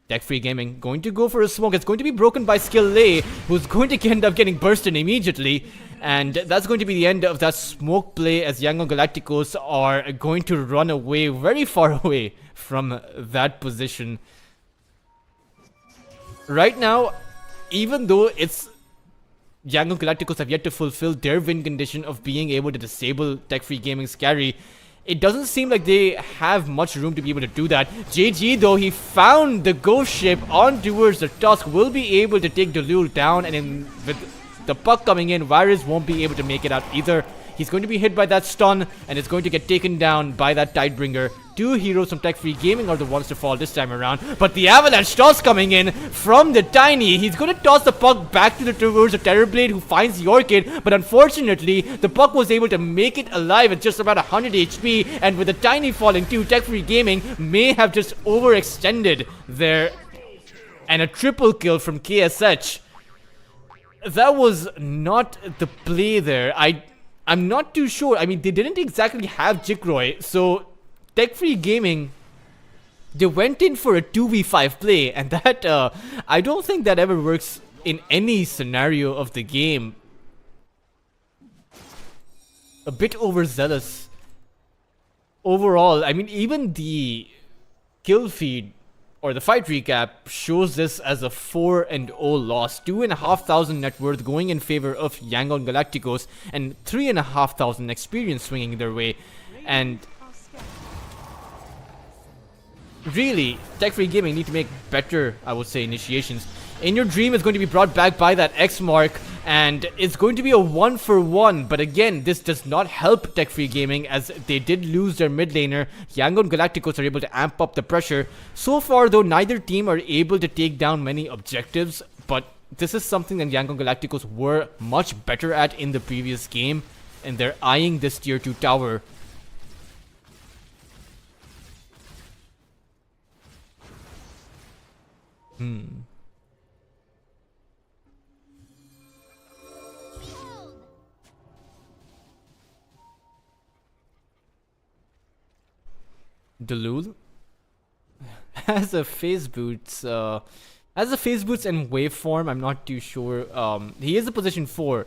Tech Free Gaming going to go for a smoke. It's going to be broken by Skill Lay, who's going to end up getting bursted immediately. And that's going to be the end of that smoke play, as Yangon Galacticos are going to run away, very far away from that position. Right now, even though it's Yangon Galacticos have yet to fulfill their win condition of being able to disable Tech Free Gaming's carry, it doesn't seem like they have much room to be able to do that. JG, though, he found the ghost ship on towards the Tusk, will be able to take Delul down, and with the puck coming in, Varys won't be able to make it out either. He's going to be hit by that stun, and it's going to get taken down by that Tidebringer. 2 heroes from Tech Free Gaming are the ones to fall this time around. But the avalanche toss coming in from the Tiny. He's going to toss the puck back towards the Terrorblade, who finds the Orchid. But unfortunately, the puck was able to make it alive at just about 100 HP. And with the Tiny falling too, Tech Free Gaming may have just overextended there. And a triple kill from KSH. That was not the play there. I'm not too sure. I mean, they didn't exactly have Jikroy, so Tech Free Gaming, they went in for a 2v5 play, and that, I don't think that ever works in any scenario of the game. A bit overzealous. Overall, I mean, even the kill feed, or the fight recap, shows this as a 4-0 loss. 2,500 net worth going in favor of Yangon Galacticos, and 3,500 experience swinging their way. And really, Tech Free Gaming need to make better, I would say, initiations. In Your Dream is going to be brought back by that X mark, and it's going to be a 1-for-1. But again, this does not help Tech Free Gaming, as they did lose their mid laner. Yangon Galacticos are able to amp up the pressure. So far, though, neither team are able to take down many objectives, but this is something that Yangon Galacticos were much better at in the previous game, and they're eyeing this tier 2 tower. Dalul has a phase boots. As a phase boots and waveform, I'm not too sure. He is a position 4,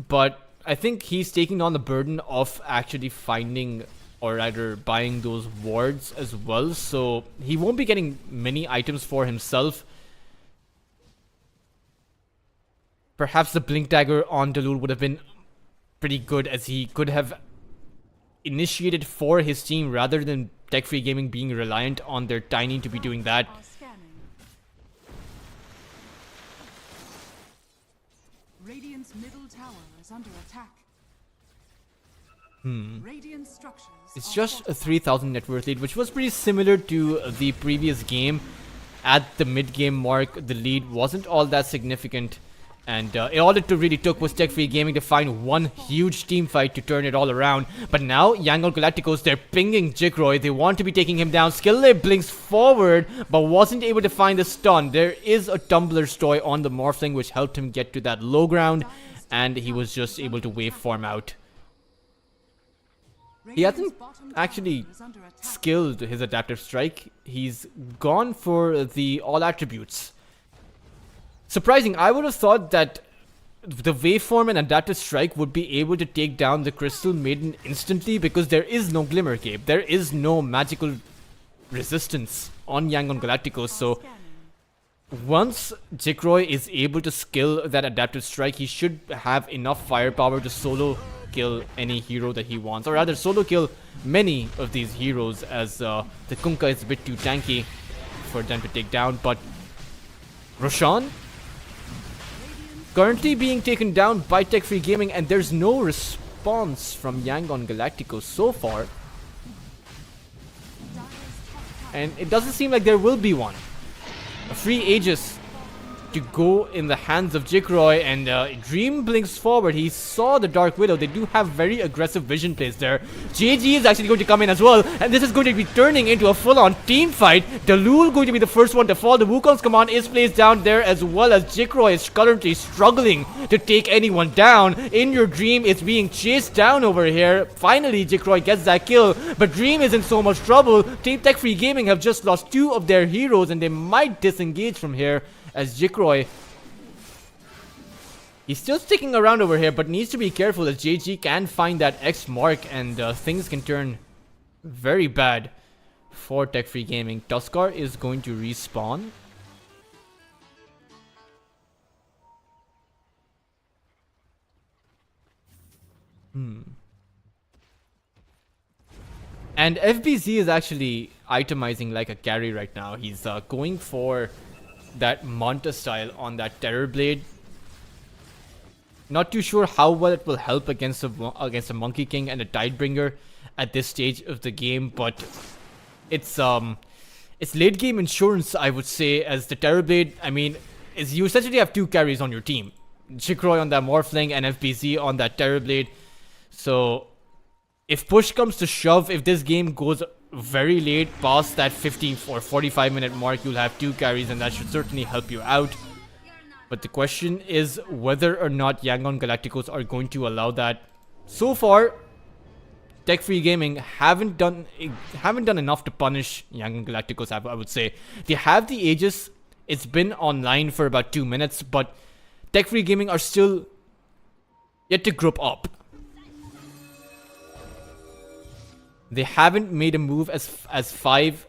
but I think he's taking on the burden of actually finding or rather buying those wards as well. So he won't be getting many items for himself. Perhaps the Blink Dagger on Dalul would have been pretty good, as he could have initiated for his team rather than Tech Free Gaming being reliant on their Tiny to be doing that. Are scanning. Radiant's middle tower is under attack. Radiant structures. It's are just a fortified. 3,000 net worth lead, which was pretty similar to the previous game. At the mid-game mark, the lead wasn't all that significant. And all it really took was Tech Free Gaming to find one huge team fight to turn it all around. But now, Yangon Galacticos, they're pinging Jikroy. They want to be taking him down. Skilllet blinks forward, but wasn't able to find the stun. There is a Tumbler's Toy on the Morphling, which helped him get to that low ground. And he was just able to waveform out. He Radiant's hasn't bottom actually tower is under attack. skilled his Adaptive Strike. He's gone for the all attributes. Surprising, I would have thought that the Waveform and Adaptive Strike would be able to take down the Crystal Maiden instantly, because there is no Glimmer Cape. There is no magical resistance on Yangon Galacticos. So Scanning. once Jikroy is able to skill that Adaptive Strike, he should have enough firepower to solo kill any hero that he wants. Or rather, solo kill many of these heroes, as the Kunkka is a bit too tanky for them to take down. But Roshan currently being taken down by Tech Free Gaming, and there's no response from Yangon Galacticos so far. Dire's top tower And it doesn't seem like there will be one. A free Aegis to go in the hands of Jikroy, and Dream blinks forward. He saw the Dark Widow. They do have very aggressive vision plays there. JG is actually going to come in as well, and this is going to be turning into a full-on team fight. Dalul going to be the first one to fall. The Wukong's command is placed down there, as well as Jikroy is currently struggling to take anyone down. In Your Dream is being chased down over here. Finally, Jikroy gets that kill, but Dream is in so much trouble. Team Tech Free Gaming have just lost 2 of their heroes, and they might disengage from here, as Jikroy, he's still sticking around over here, but needs to be careful, as JG can find that X mark, and things can turn very bad for Tech Free Gaming. Tuskar is going to respawn. And FBZ is actually itemizing like a carry right now. He's going for that Manta style on that Terror Blade. Not too sure how well it will help against a Monkey King and a Tidebringer at this stage of the game, but it's late game insurance, I would say, as the Terror Blade, I mean, is you essentially have 2 carries on your team. Jikroy on that Morphling and FBZ on that Terror Blade. So if push comes to shove, if this game goes very late past that 50 or 45 minute mark, you'll have 2 carries, and that should certainly help you out. But the question is whether or not Yangon Galacticos are going to allow that. So far, Tech Free Gaming haven't done enough to punish Yangon Galacticos, I would say. They have the Aegis. It's been online for about 2 minutes, but Tech Free Gaming are still yet to group up. They haven't made a move as 5,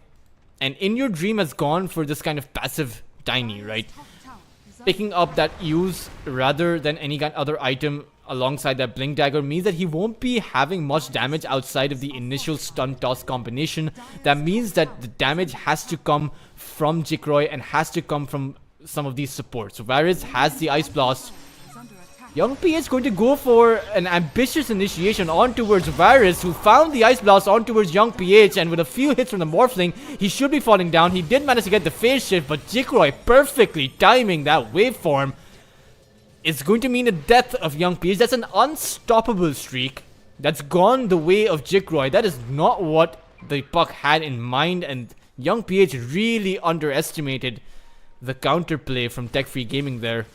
and In Your Dream has gone for this kind of passive Tiny, right? top tower is under Picking up that use rather than any kind other item alongside that Blink Dagger means that he won't be having much damage outside of the initial stun toss combination. That means that the damage has to come from Jikroy and has to come from some of these supports. So Varys has the Ice Blast. is under attack. Young PH going to go for an ambitious initiation on towards Varus, who found the Ice Blast on towards Young PH, and with a few hits from the Morphling, he should be falling down. He did manage to get the phase shift, but Jikroy perfectly timing that waveform. It's going to mean the death of Young PH. That's an unstoppable streak. That's gone the way of Jikroy. That is not what the puck had in mind, and Young PH really underestimated the counterplay from Tech Free Gaming there.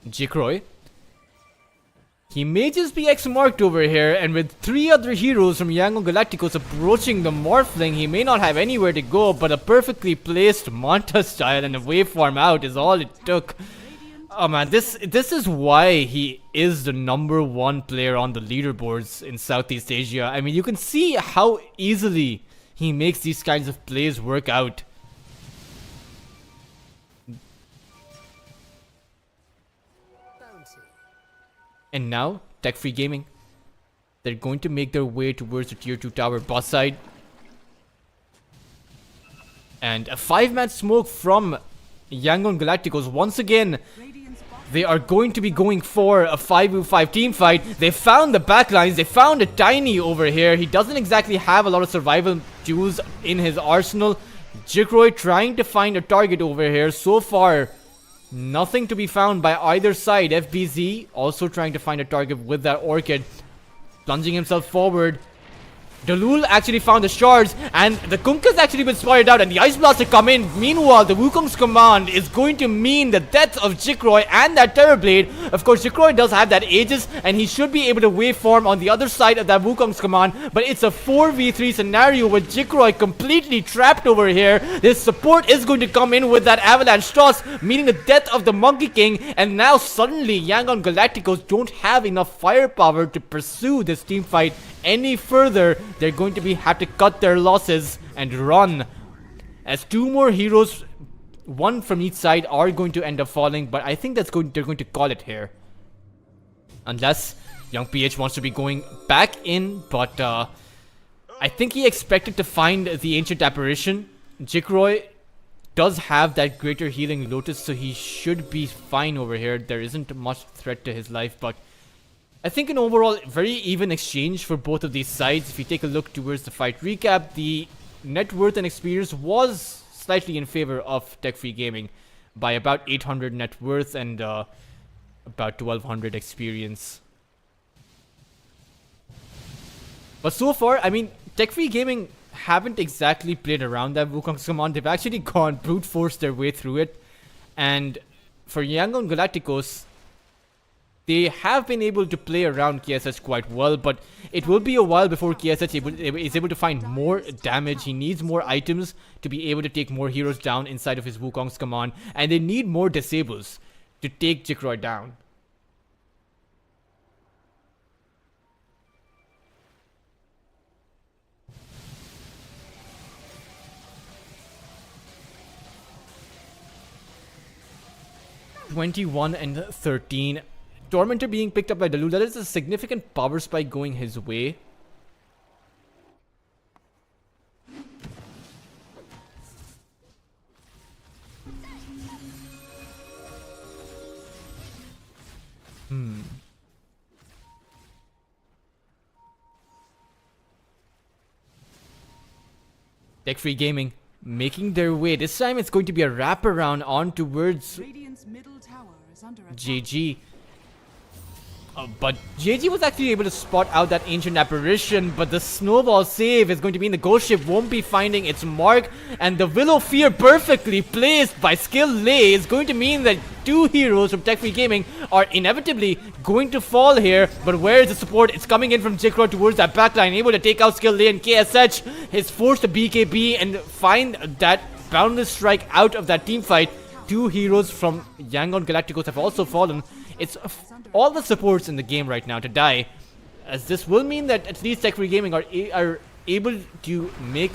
Jikroy. He may just be X-marked over here, and with 3 other heroes from Yangon Galacticos approaching the Morphling, he may not have anywhere to go, but a perfectly placed Manta style and a waveform out is all it took. Oh man, this is why he is the #1 player on the leaderboards in Southeast Asia. I mean, you can see how easily he makes these kinds of plays work out. And now, Tech Free Gaming, they're going to make their way towards the tier 2 tower boss side. And a 5-man smoke from Yangon Galacticos. Once again, they are going to be going for a 5v5 team fight. They found the backlines. They found a Tiny over here. He doesn't exactly have a lot of survival tools in his arsenal. Jikroy trying to find a target over here. So far, nothing to be found by either side. FBZ also trying to find a target with that Orchid. Plunging himself forward. Dalul actually found the shards, and the Kunkka's actually been spotted out, and the Ice Blast to come in. Meanwhile, the Wukong's command is going to mean the death of Jikroy and that Terrorblade. Of course, Jikroy does have that Aegis, and he should be able to waveform on the other side of that Wukong's command, but it's a 4v3 scenario with Jikroy completely trapped over here. This support is going to come in with that Avalanche Toss, meaning the death of the Monkey King, and now suddenly Yangon Galacticos don't have enough firepower to pursue this team fight any further. They're going to have to cut their losses and run, as 2 more heroes, 1 from each side, are going to end up falling. But I think they're going to call it here, unless Young PH wants to be going back in. But I think he expected to find the Ancient Apparition. Jikroy does have that Greater Healing Lotus, so he should be fine over here. There isn't much threat to his life, but I think an overall very even exchange for both of these sides. If you take a look towards the fight recap, the net worth and experience was slightly in favor of Tech Free Gaming by about 800 net worth and about 1200 experience. But so far, I mean, Tech Free Gaming haven't exactly played around that Wukong's command. They've actually gone brute force their way through it. And for Yangon Galacticos, they have been able to play around KSH quite well, but it will be a while before KSH is able to find more damage. He needs more items to be able to take more heroes down inside of his Wukong's command, and they need more disables to take Jikroy down. (21 and 13). Tormentor being picked up by Dalul. That is a significant power spike going his way. Tech Free Gaming making their way. This time it's going to be a wraparound on towards Radiant's middle tower is under attack. JG. But JG was actually able to spot out that Ancient Apparition, but the snowball save is going to mean the Ghost Ship won't be finding its mark, and the Will of Fear perfectly placed by Skill Lay is going to mean that 2 heroes from Tech Free Gaming are inevitably going to fall here. But where is the support? It's coming in from Jikroy towards that backline, able to take out Skill Lay, and KSH is forced to BKB and find that Boundless Strike out of that team fight. 2 heroes from Yangon Galacticos have also fallen. It's all the supports in the game right now to die, as this will mean that at least Tech Free Gaming are able to make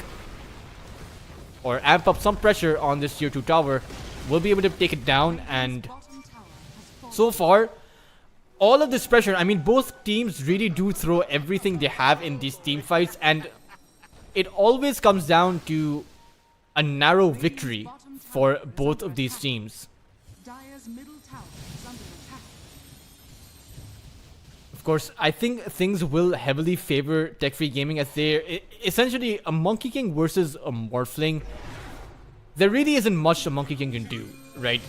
or amp up some pressure on this tier 2 tower, will be able to take it down. And Bottom tower has fallen. so far, all of this pressure, I mean, both teams really do throw everything they have in these team fights, and it always comes down to a narrow victory for both of these teams. Dire's middle tower is under attack. Of course, I think things will heavily favor Tech Free Gaming, as they're essentially a Monkey King versus a Morphling. There really isn't much a Monkey King can do, right?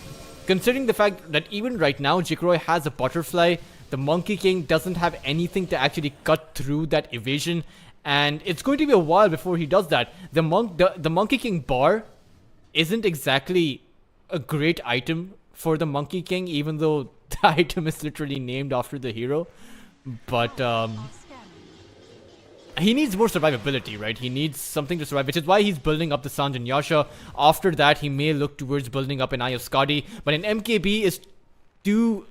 Considering the fact that even right now, Jikroy has a butterfly, the Monkey King doesn't have anything to actually cut through that evasion, and it's going to be a while before he does that. The Monkey King bar isn't exactly a great item for the Monkey King, even though the item is literally named after the hero. But Are scanning. he needs more survivability, right? He needs something to survive, which is why he's building up the Sanj and Yasha. After that, he may look towards building up an Eye of Skadi, but an MKB is too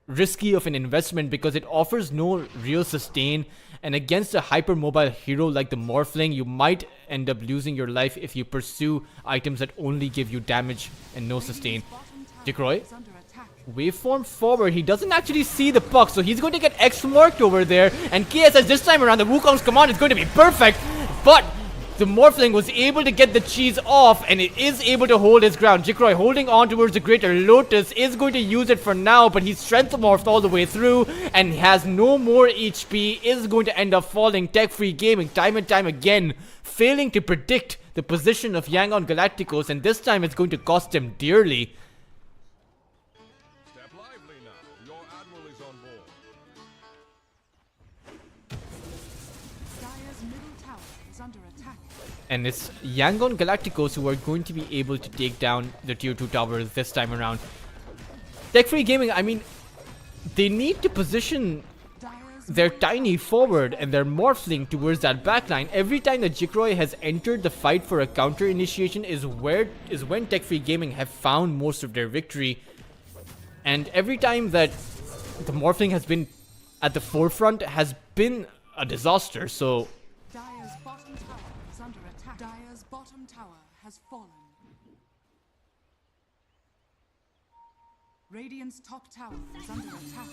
risky of an investment because it offers no real sustain, and against a hypermobile hero like the Morphling, you might end up losing your life if you pursue items that only give you damage and no sustain. Bottom tower Jikroy, is under attack. waveform forward. He doesn't actually see the puck, so he's going to get X marked over there. And KSS this time around, the Wukong's command is going to be perfect, but the Morphling was able to get the cheese off, and it is able to hold his ground. Jikroy holding on towards the Greater Lotus, is going to use it for now, but he's strength morphed all the way through and has no more HP, is going to end up falling. Tech Free Gaming time and time again failing to predict the position of Yangon Galacticos, and this time it's going to cost him dearly. Step lively now. Your admiral is on board. Dire's middle tower is under attack. And it's Yangon Galacticos who are going to be able to take down the tier 2 towers this time around. Tech Free Gaming, I mean, they need to position Dire's their Tiny forward and their Morphling towards that backline. Every time that Jikroy has entered the fight for a counter initiation is when Tech Free Gaming have found most of their victory. And every time that the Morphling has been at the forefront has been a disaster. So Dire's bottom tower is under attack. Dire's bottom tower has fallen. Radiant's top tower is under attack.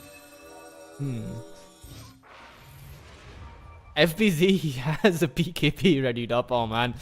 FBZ has a PKP readied up. Oh man,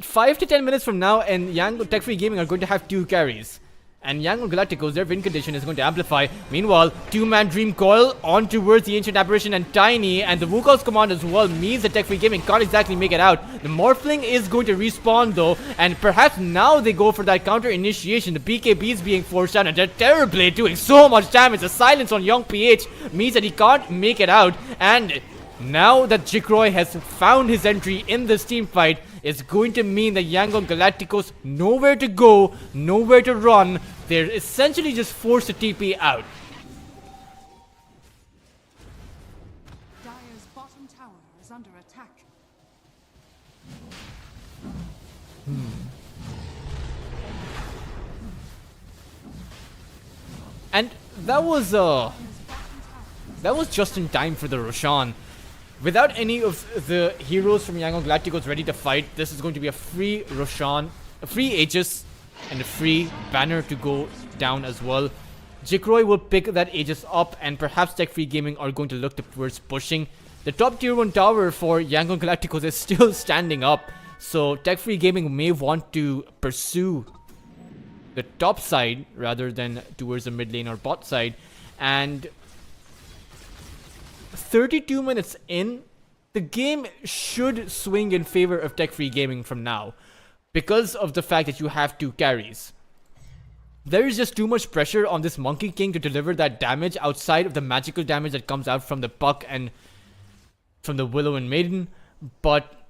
5 to 10 minutes from now, and Yangon Tech Free Gaming are going to have 2 carries. And Yangon Galacticos, their win condition is going to amplify. Meanwhile, 2-man Dream Coil on towards the Ancient Apparition and Tiny, and the Wukong's command as well means that Tech Free Gaming can't exactly make it out. The Morphling is going to respawn though, and perhaps now they go for that counter initiation. The BKB is being forced down, and the Terrorblade doing so much damage. The silence on Young PH means that he can't make it out, and now that Jikroy has found his entry in this team fight, it's going to mean that Yangon Galacticos nowhere to go, nowhere to run. They're essentially just forced to TP out. Dire's bottom tower is under attack. And that was just in time for the Roshan. Without any of the heroes from Yangon Galacticos ready to fight, this is going to be a free Roshan, a free Aegis, and a free banner to go down as well. Jikroy will pick that Aegis up, and perhaps Tech Free Gaming are going to look towards pushing. The top tier 1 tower for Yangon Galacticos is still standing up, so Tech Free Gaming may want to pursue the top side rather than towards the mid lane or bot side. And 32 minutes in, the game should swing in favor of Tech Free Gaming from now, because of the fact that you have 2 carries. There is just too much pressure on this Monkey King to deliver that damage outside of the magical damage that comes out from the Puck and from the Willow and Maiden. But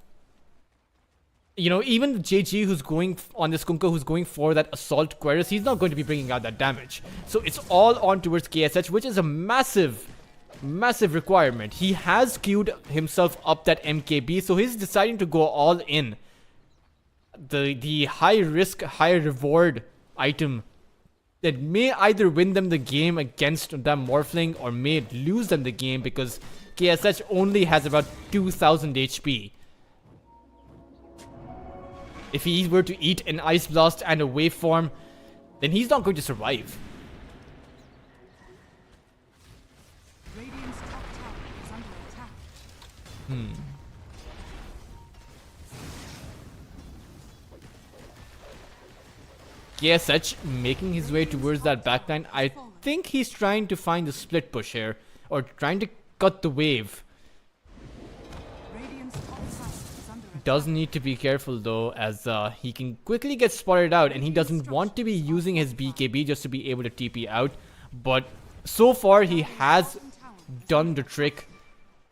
you know, even JG who's going on this Kunkka, who's going for that Assault Querus, he's not going to be bringing out that damage. So it's all on towards KSH, which is a massive requirement. He has queued himself up that MKB, so he's deciding to go all in. The high risk, high reward item that may either win them the game against them Morphling or may lose them the game, because KSH only has about 2000 HP. If he were to eat an Ice Blast and a Waveform, then he's not going to survive. Radiant's top tower is under attack. KSH making his way towards that backline. I think he's trying to find the split push here, or trying to cut the wave. Radiant's top tower is under attack. Does need to be careful though, as he can quickly get spotted out, and he doesn't want to be using his BKB just to be able to TP out. But so far he has done the trick,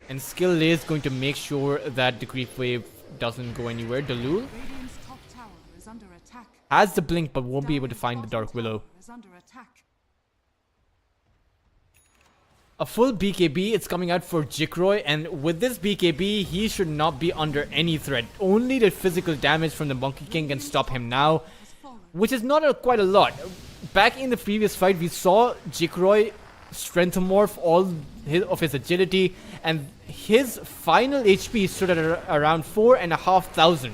and Skill is going to make sure that the creep wave doesn't go anywhere. Dalul Radiant's top tower is under attack. has the blink but won't be able to find the Dark Willow. Is under attack. A full BKB is coming out for Jikroy, and with this BKB, he should not be under any threat. Only the physical damage from the Monkey King can stop him now, which is not quite a lot. Back in the previous fight, we saw Jikroy strength morph all of his agility, and his final HP stood at around 4,500.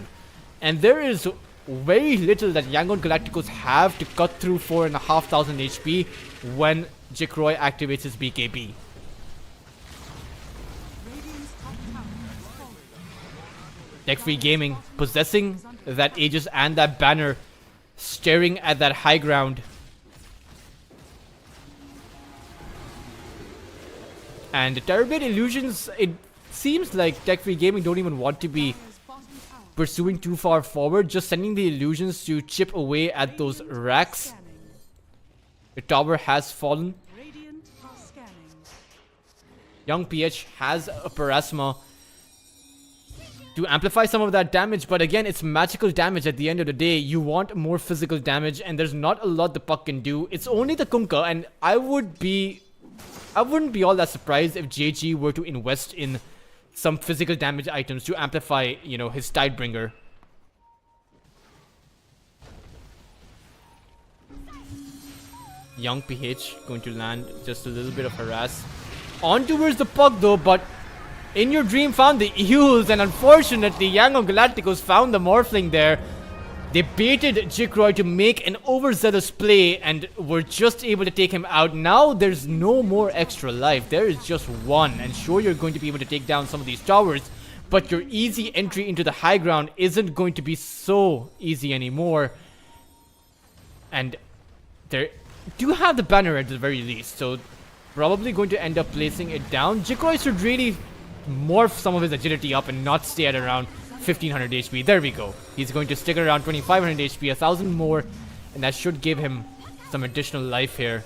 And there is very little that Yangon Galacticos have to cut through 4,500 HP when Jikroy activates his BKB. Radiant's top tower is falling. Tech-free gaming possessing that Aegis and that banner, staring at that high ground. And the Terrorblade illusions, it seems like Tech-free gaming don't even want to be His bottom tower pursuing too far forward, just sending the illusions to chip away at those racks. scanning. The tower has fallen. Radiant are scanning. Young PH has a Parasma to amplify some of that damage, but again, it's magical damage at the end of the day. You want more physical damage, and there's not a lot the puck can do. It's only the Kunkka, and I wouldn't be all that surprised if JG were to invest in some physical damage items to amplify, you know, his Tidebringer. Young PH going to land just a little bit of harass on towards the puck though, but In Your Dream found the Eels, and unfortunately Yangon Galacticos found the Morphling there. They baited Jikroy to make an overzealous play and were just able to take him out. Now there's no more extra life. There is just one, and sure, you're going to be able to take down some of these towers, but your easy entry into the high ground isn't going to be so easy anymore. And they do have the banner at the very least, so probably going to end up placing it down. Jikroy should really morph some of his agility up and not stay at around 1500 HP. There we go. He's going to stick around 2500 HP, 1000 more, and that should give him some additional life here.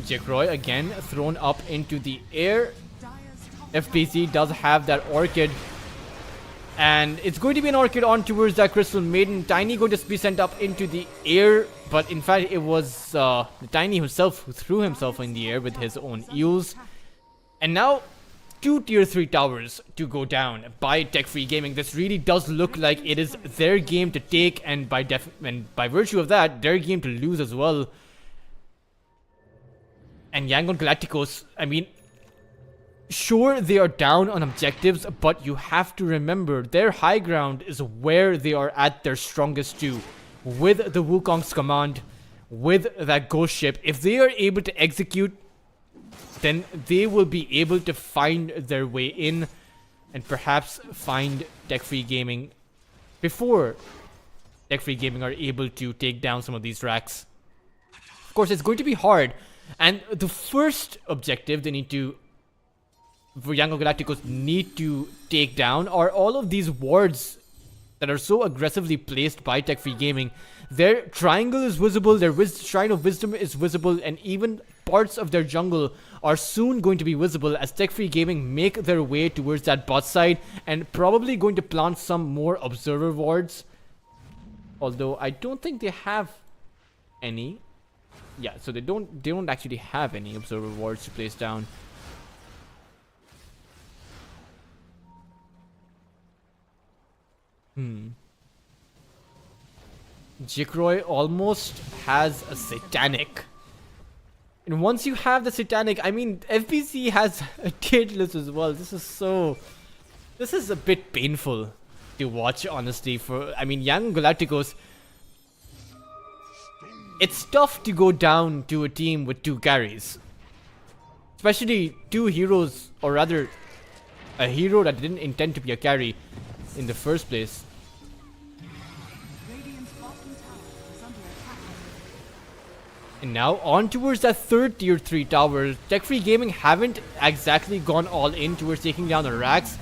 Jikroy again thrown up into the air. Dire's top FBC does have that Orchid, and it's going to be an Orchid on towards that Crystal Maiden. Tiny going to be sent up into the air, but in fact it was the Tiny himself who threw himself in the air with his own Eels. And now 2 tier 3 towers to go down by Tech-free gaming. This really does look like it is their game to take, and by virtue of that, their game to lose as well. And Yangon Galacticos, I mean, sure, they are down on objectives, but you have to remember their high ground is where they are at their strongest too. With the Wukong's command, with that ghost ship, if they are able to execute, then they will be able to find their way in and perhaps find Tech-free gaming before Tech-free gaming are able to take down some of these racks. Of course, it's going to be hard, and the first objective they need to, for Yangon Galacticos, need to take down are all of these wards that are so aggressively placed by Tech-free gaming. Their triangle is visible, their Shrine of Wisdom is visible, and even parts of their jungle are soon going to be visible as Tech-free gaming make their way towards that bot side, and probably going to plant some more observer wards. Although I don't think they have any. Yeah, so they don't actually have any observer wards to place down. Jikroy almost has a satanic And once you have the Satanic, I mean, FBC has a Daedalus as well. This is a bit painful to watch, honestly. I mean, Yangon Galacticos, it's tough to go down to a team with 2 carries. Especially 2 heroes, or rather, a hero that didn't intend to be a carry in the first place. Radiant's bottom tower is under attack. And now on towards that 3rd tier 3 tower. Tech Free Gaming haven't exactly gone all in towards taking down the racks.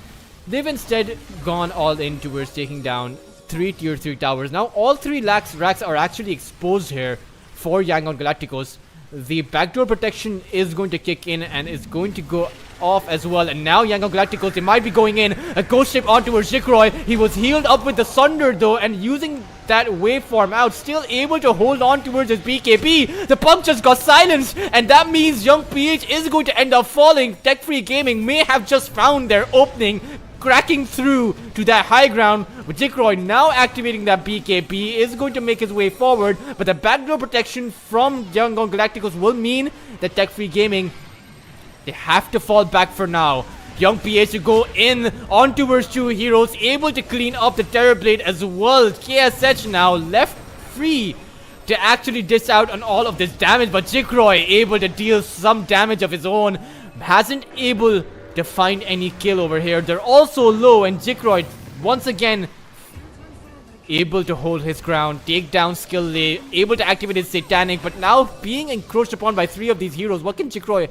They've instead gone all in towards taking down 3 tier 3 towers. Now all 3 racks are actually exposed here for Yangon Galacticos. The backdoor protection is going to kick in and is going to go off as well. And now Yangon Galacticos, they might be going in. A ghost ship on towards Jikroy. He was healed up with the Sunder though, and using that waveform out, still able to hold on towards his BKB. The pump just got silenced, and that means Young PH is going to end up falling. Tech Free Gaming may have just found their opening, cracking through to that high ground. With Jikroy now activating that BKB, is going to make his way forward, but the backdoor protection from Yangon Galacticos will mean that Tech Free Gaming, they have to fall back for now. Young PH to go in on towards 2 heroes, able to clean up the Terrorblade as well. KSH now left free to actually dish out on all of this damage, but Jikroy able to deal some damage of his own. Hasn't able to find any kill over here. They're also low, and Jikroy once again able to hold his ground, take down skill lay, able to activate his Satanic, but now being encroached upon by 3 of these heroes. What can Jikroy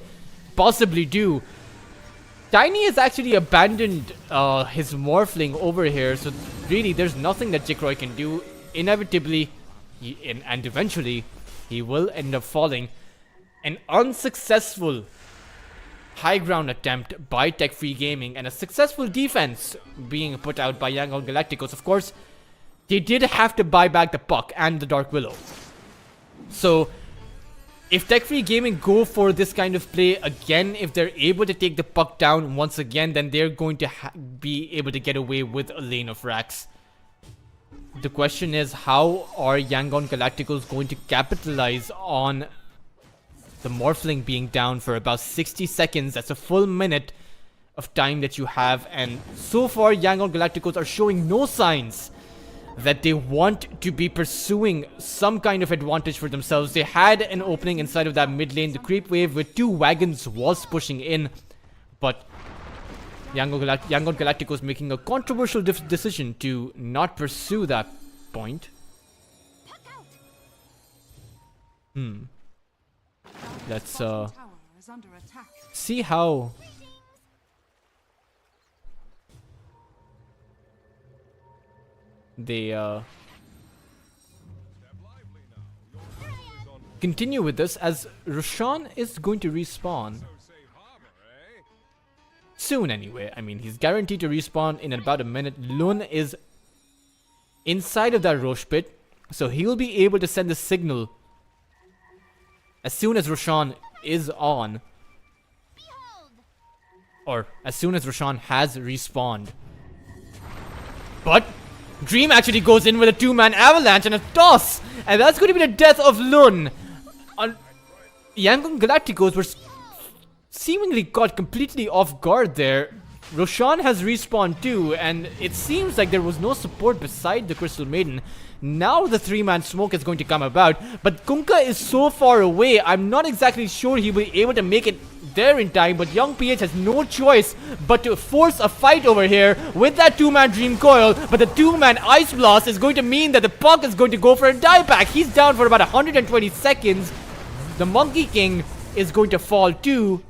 possibly do? Tiny has actually abandoned his Morphling over here, so really there's nothing that Jikroy can do. Inevitably, and eventually, he will end up falling. An unsuccessful high ground attempt by Tech Free Gaming, and a successful defense being put out by Yangon Galacticos. Of course, they did have to buy back the puck and the Dark Willow. So if Tech Free Gaming go for this kind of play again, if they're able to take the puck down once again, then they're going to be able to get away with a lane of racks. The question is, how are Yangon Galacticos going to capitalize on the Morphling being down for about 60 seconds? That's a full minute of time that you have, and so far Yangon Galacticos are showing no signs that they want to be pursuing some kind of advantage for themselves. They had an opening inside of that mid lane, the creep wave with 2 wagons was pushing in, but Yangon Galacticos making a controversial decision to not pursue that point. Let's Tower is under attack. see how they continue with this, as Roshan is going to respawn soon anyway. I mean, he's guaranteed to respawn in about a minute. Lun is inside of that Roche pit, so he'll be able to send the signal as soon as Roshan is on, or as soon as Roshan has respawned. But Dream actually goes in with a 2-man avalanche and a toss, and that's going to be the death of Lun. Yangon Galacticos were seemingly caught completely off guard there. Roshan has respawned too, and it seems like there was no support beside the Crystal Maiden. Now the 3-man smoke is going to come about, but Kunkka is so far away, I'm not exactly sure he'll be able to make it there in time, but Young PH has no choice but to force a fight over here with that 2-man Dream Coil, but the 2-man Ice Blast is going to mean that the puck is going to go for a dieback. He's down for about 120 seconds. The Monkey King is going to fall too,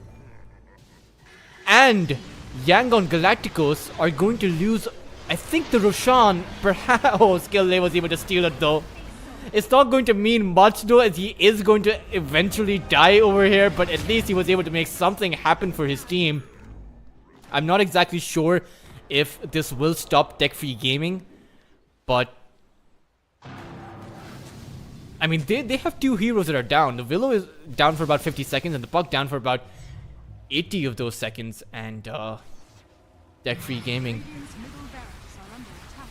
and Yangon Galacticos are going to lose, I think, the Roshan. Perhaps, oh, Skill Lay was able to steal it though. It's not going to mean much though, as he is going to eventually die over here, but at least he was able to make something happen for his team. I'm not exactly sure if this will stop Tech Free Gaming, but I mean, they have 2 heroes that are down. The Willow is down for about 50 seconds, and the puck down for about 80 of those seconds, and Tech Free Gaming. Radiant's middle barracks are under attack.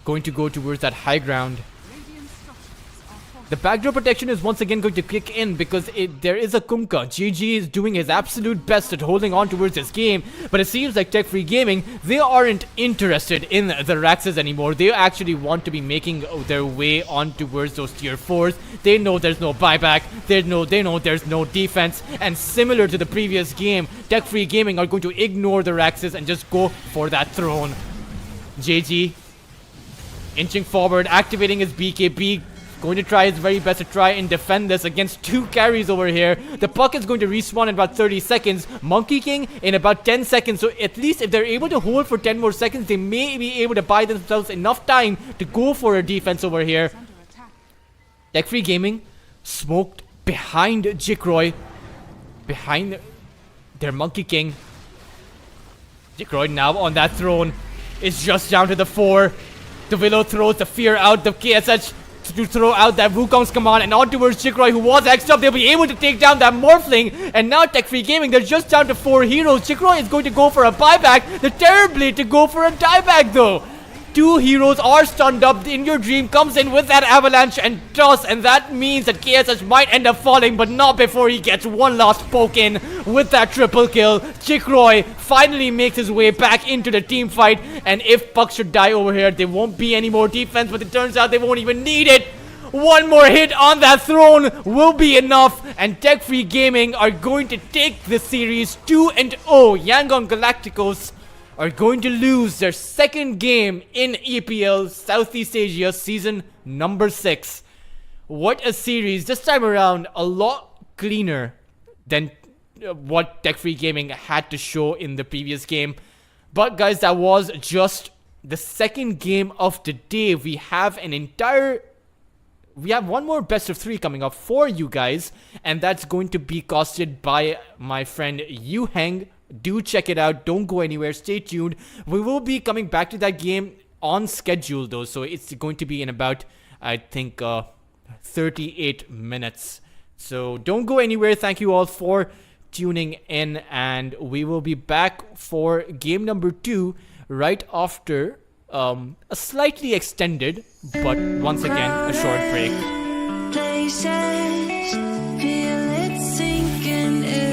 going to go towards that high ground. Radiant structures are fortified. The backdoor protection is once again going to kick in because there is a Kumka. GG is doing his absolute best at holding on towards this game, but it seems like Tech Free Gaming, they aren't interested in the Raxes anymore. They actually want to be making their way on towards those tier 4s. They know there's no buyback, they know there's no defense, and similar to the previous game, Tech Free Gaming are going to ignore the Raxes and just go for that throne. JG inching forward, activating his BKB, going to try his very best to try and defend this against 2 carries over here. The puck is going to respawn in about 30 seconds. Monkey King in about 10 seconds. So at least if they're able to hold for 10 more seconds, they may be able to buy themselves enough time to go for a defense over here. Under attack. Tech Free Gaming smoked behind Jikroy, behind their Monkey King. Jikroy now on that throne is just down to the 4. The Willow throws the fear out, the KSH to throw out that Wukong's command, and on towards Jikroy, who was X'd up. They'll be able to take down that Morphling, and now Tech Free Gaming, they're just down to 4 heroes. Jikroy is going to go for a buyback, the Terrorblade to go for a dieback though. 2 heroes are stunned up. In Your Dream comes in with that avalanche and toss, and that means that KSH might end up falling, but not before he gets one last poke in with that triple kill. Jikroy finally makes his way back into the team fight, and if Puck should die over here, there won't be any more defense, but it turns out they won't even need it. One more hit on that throne will be enough, and Tech Free Gaming are going to take this series 2-0. Yangon Galacticos are going to lose their second game in EPL Southeast Asia season number 6. What a series. This time around, a lot cleaner than what Tech Free Gaming had to show in the previous game. But guys, that was just the second game of the day. We have one more best of 3 coming up for you guys, and that's going to be costed by my friend Yu Heng. Do check it out. Don't go anywhere. Stay tuned. We will be coming back to that game on schedule though, so it's going to be in about, I think, 38 minutes. So don't go anywhere. Thank you all for tuning in, and we will be back for game number 2 right after a slightly extended, but once again, a short break. Places, feel it sinking in.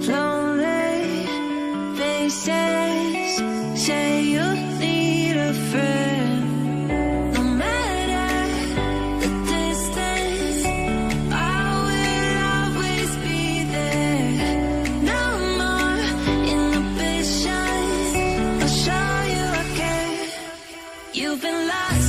Lonely faces, say you need a friend. No matter the distance, I will always be there. No more inhibitions, I'll show you again. You've been lost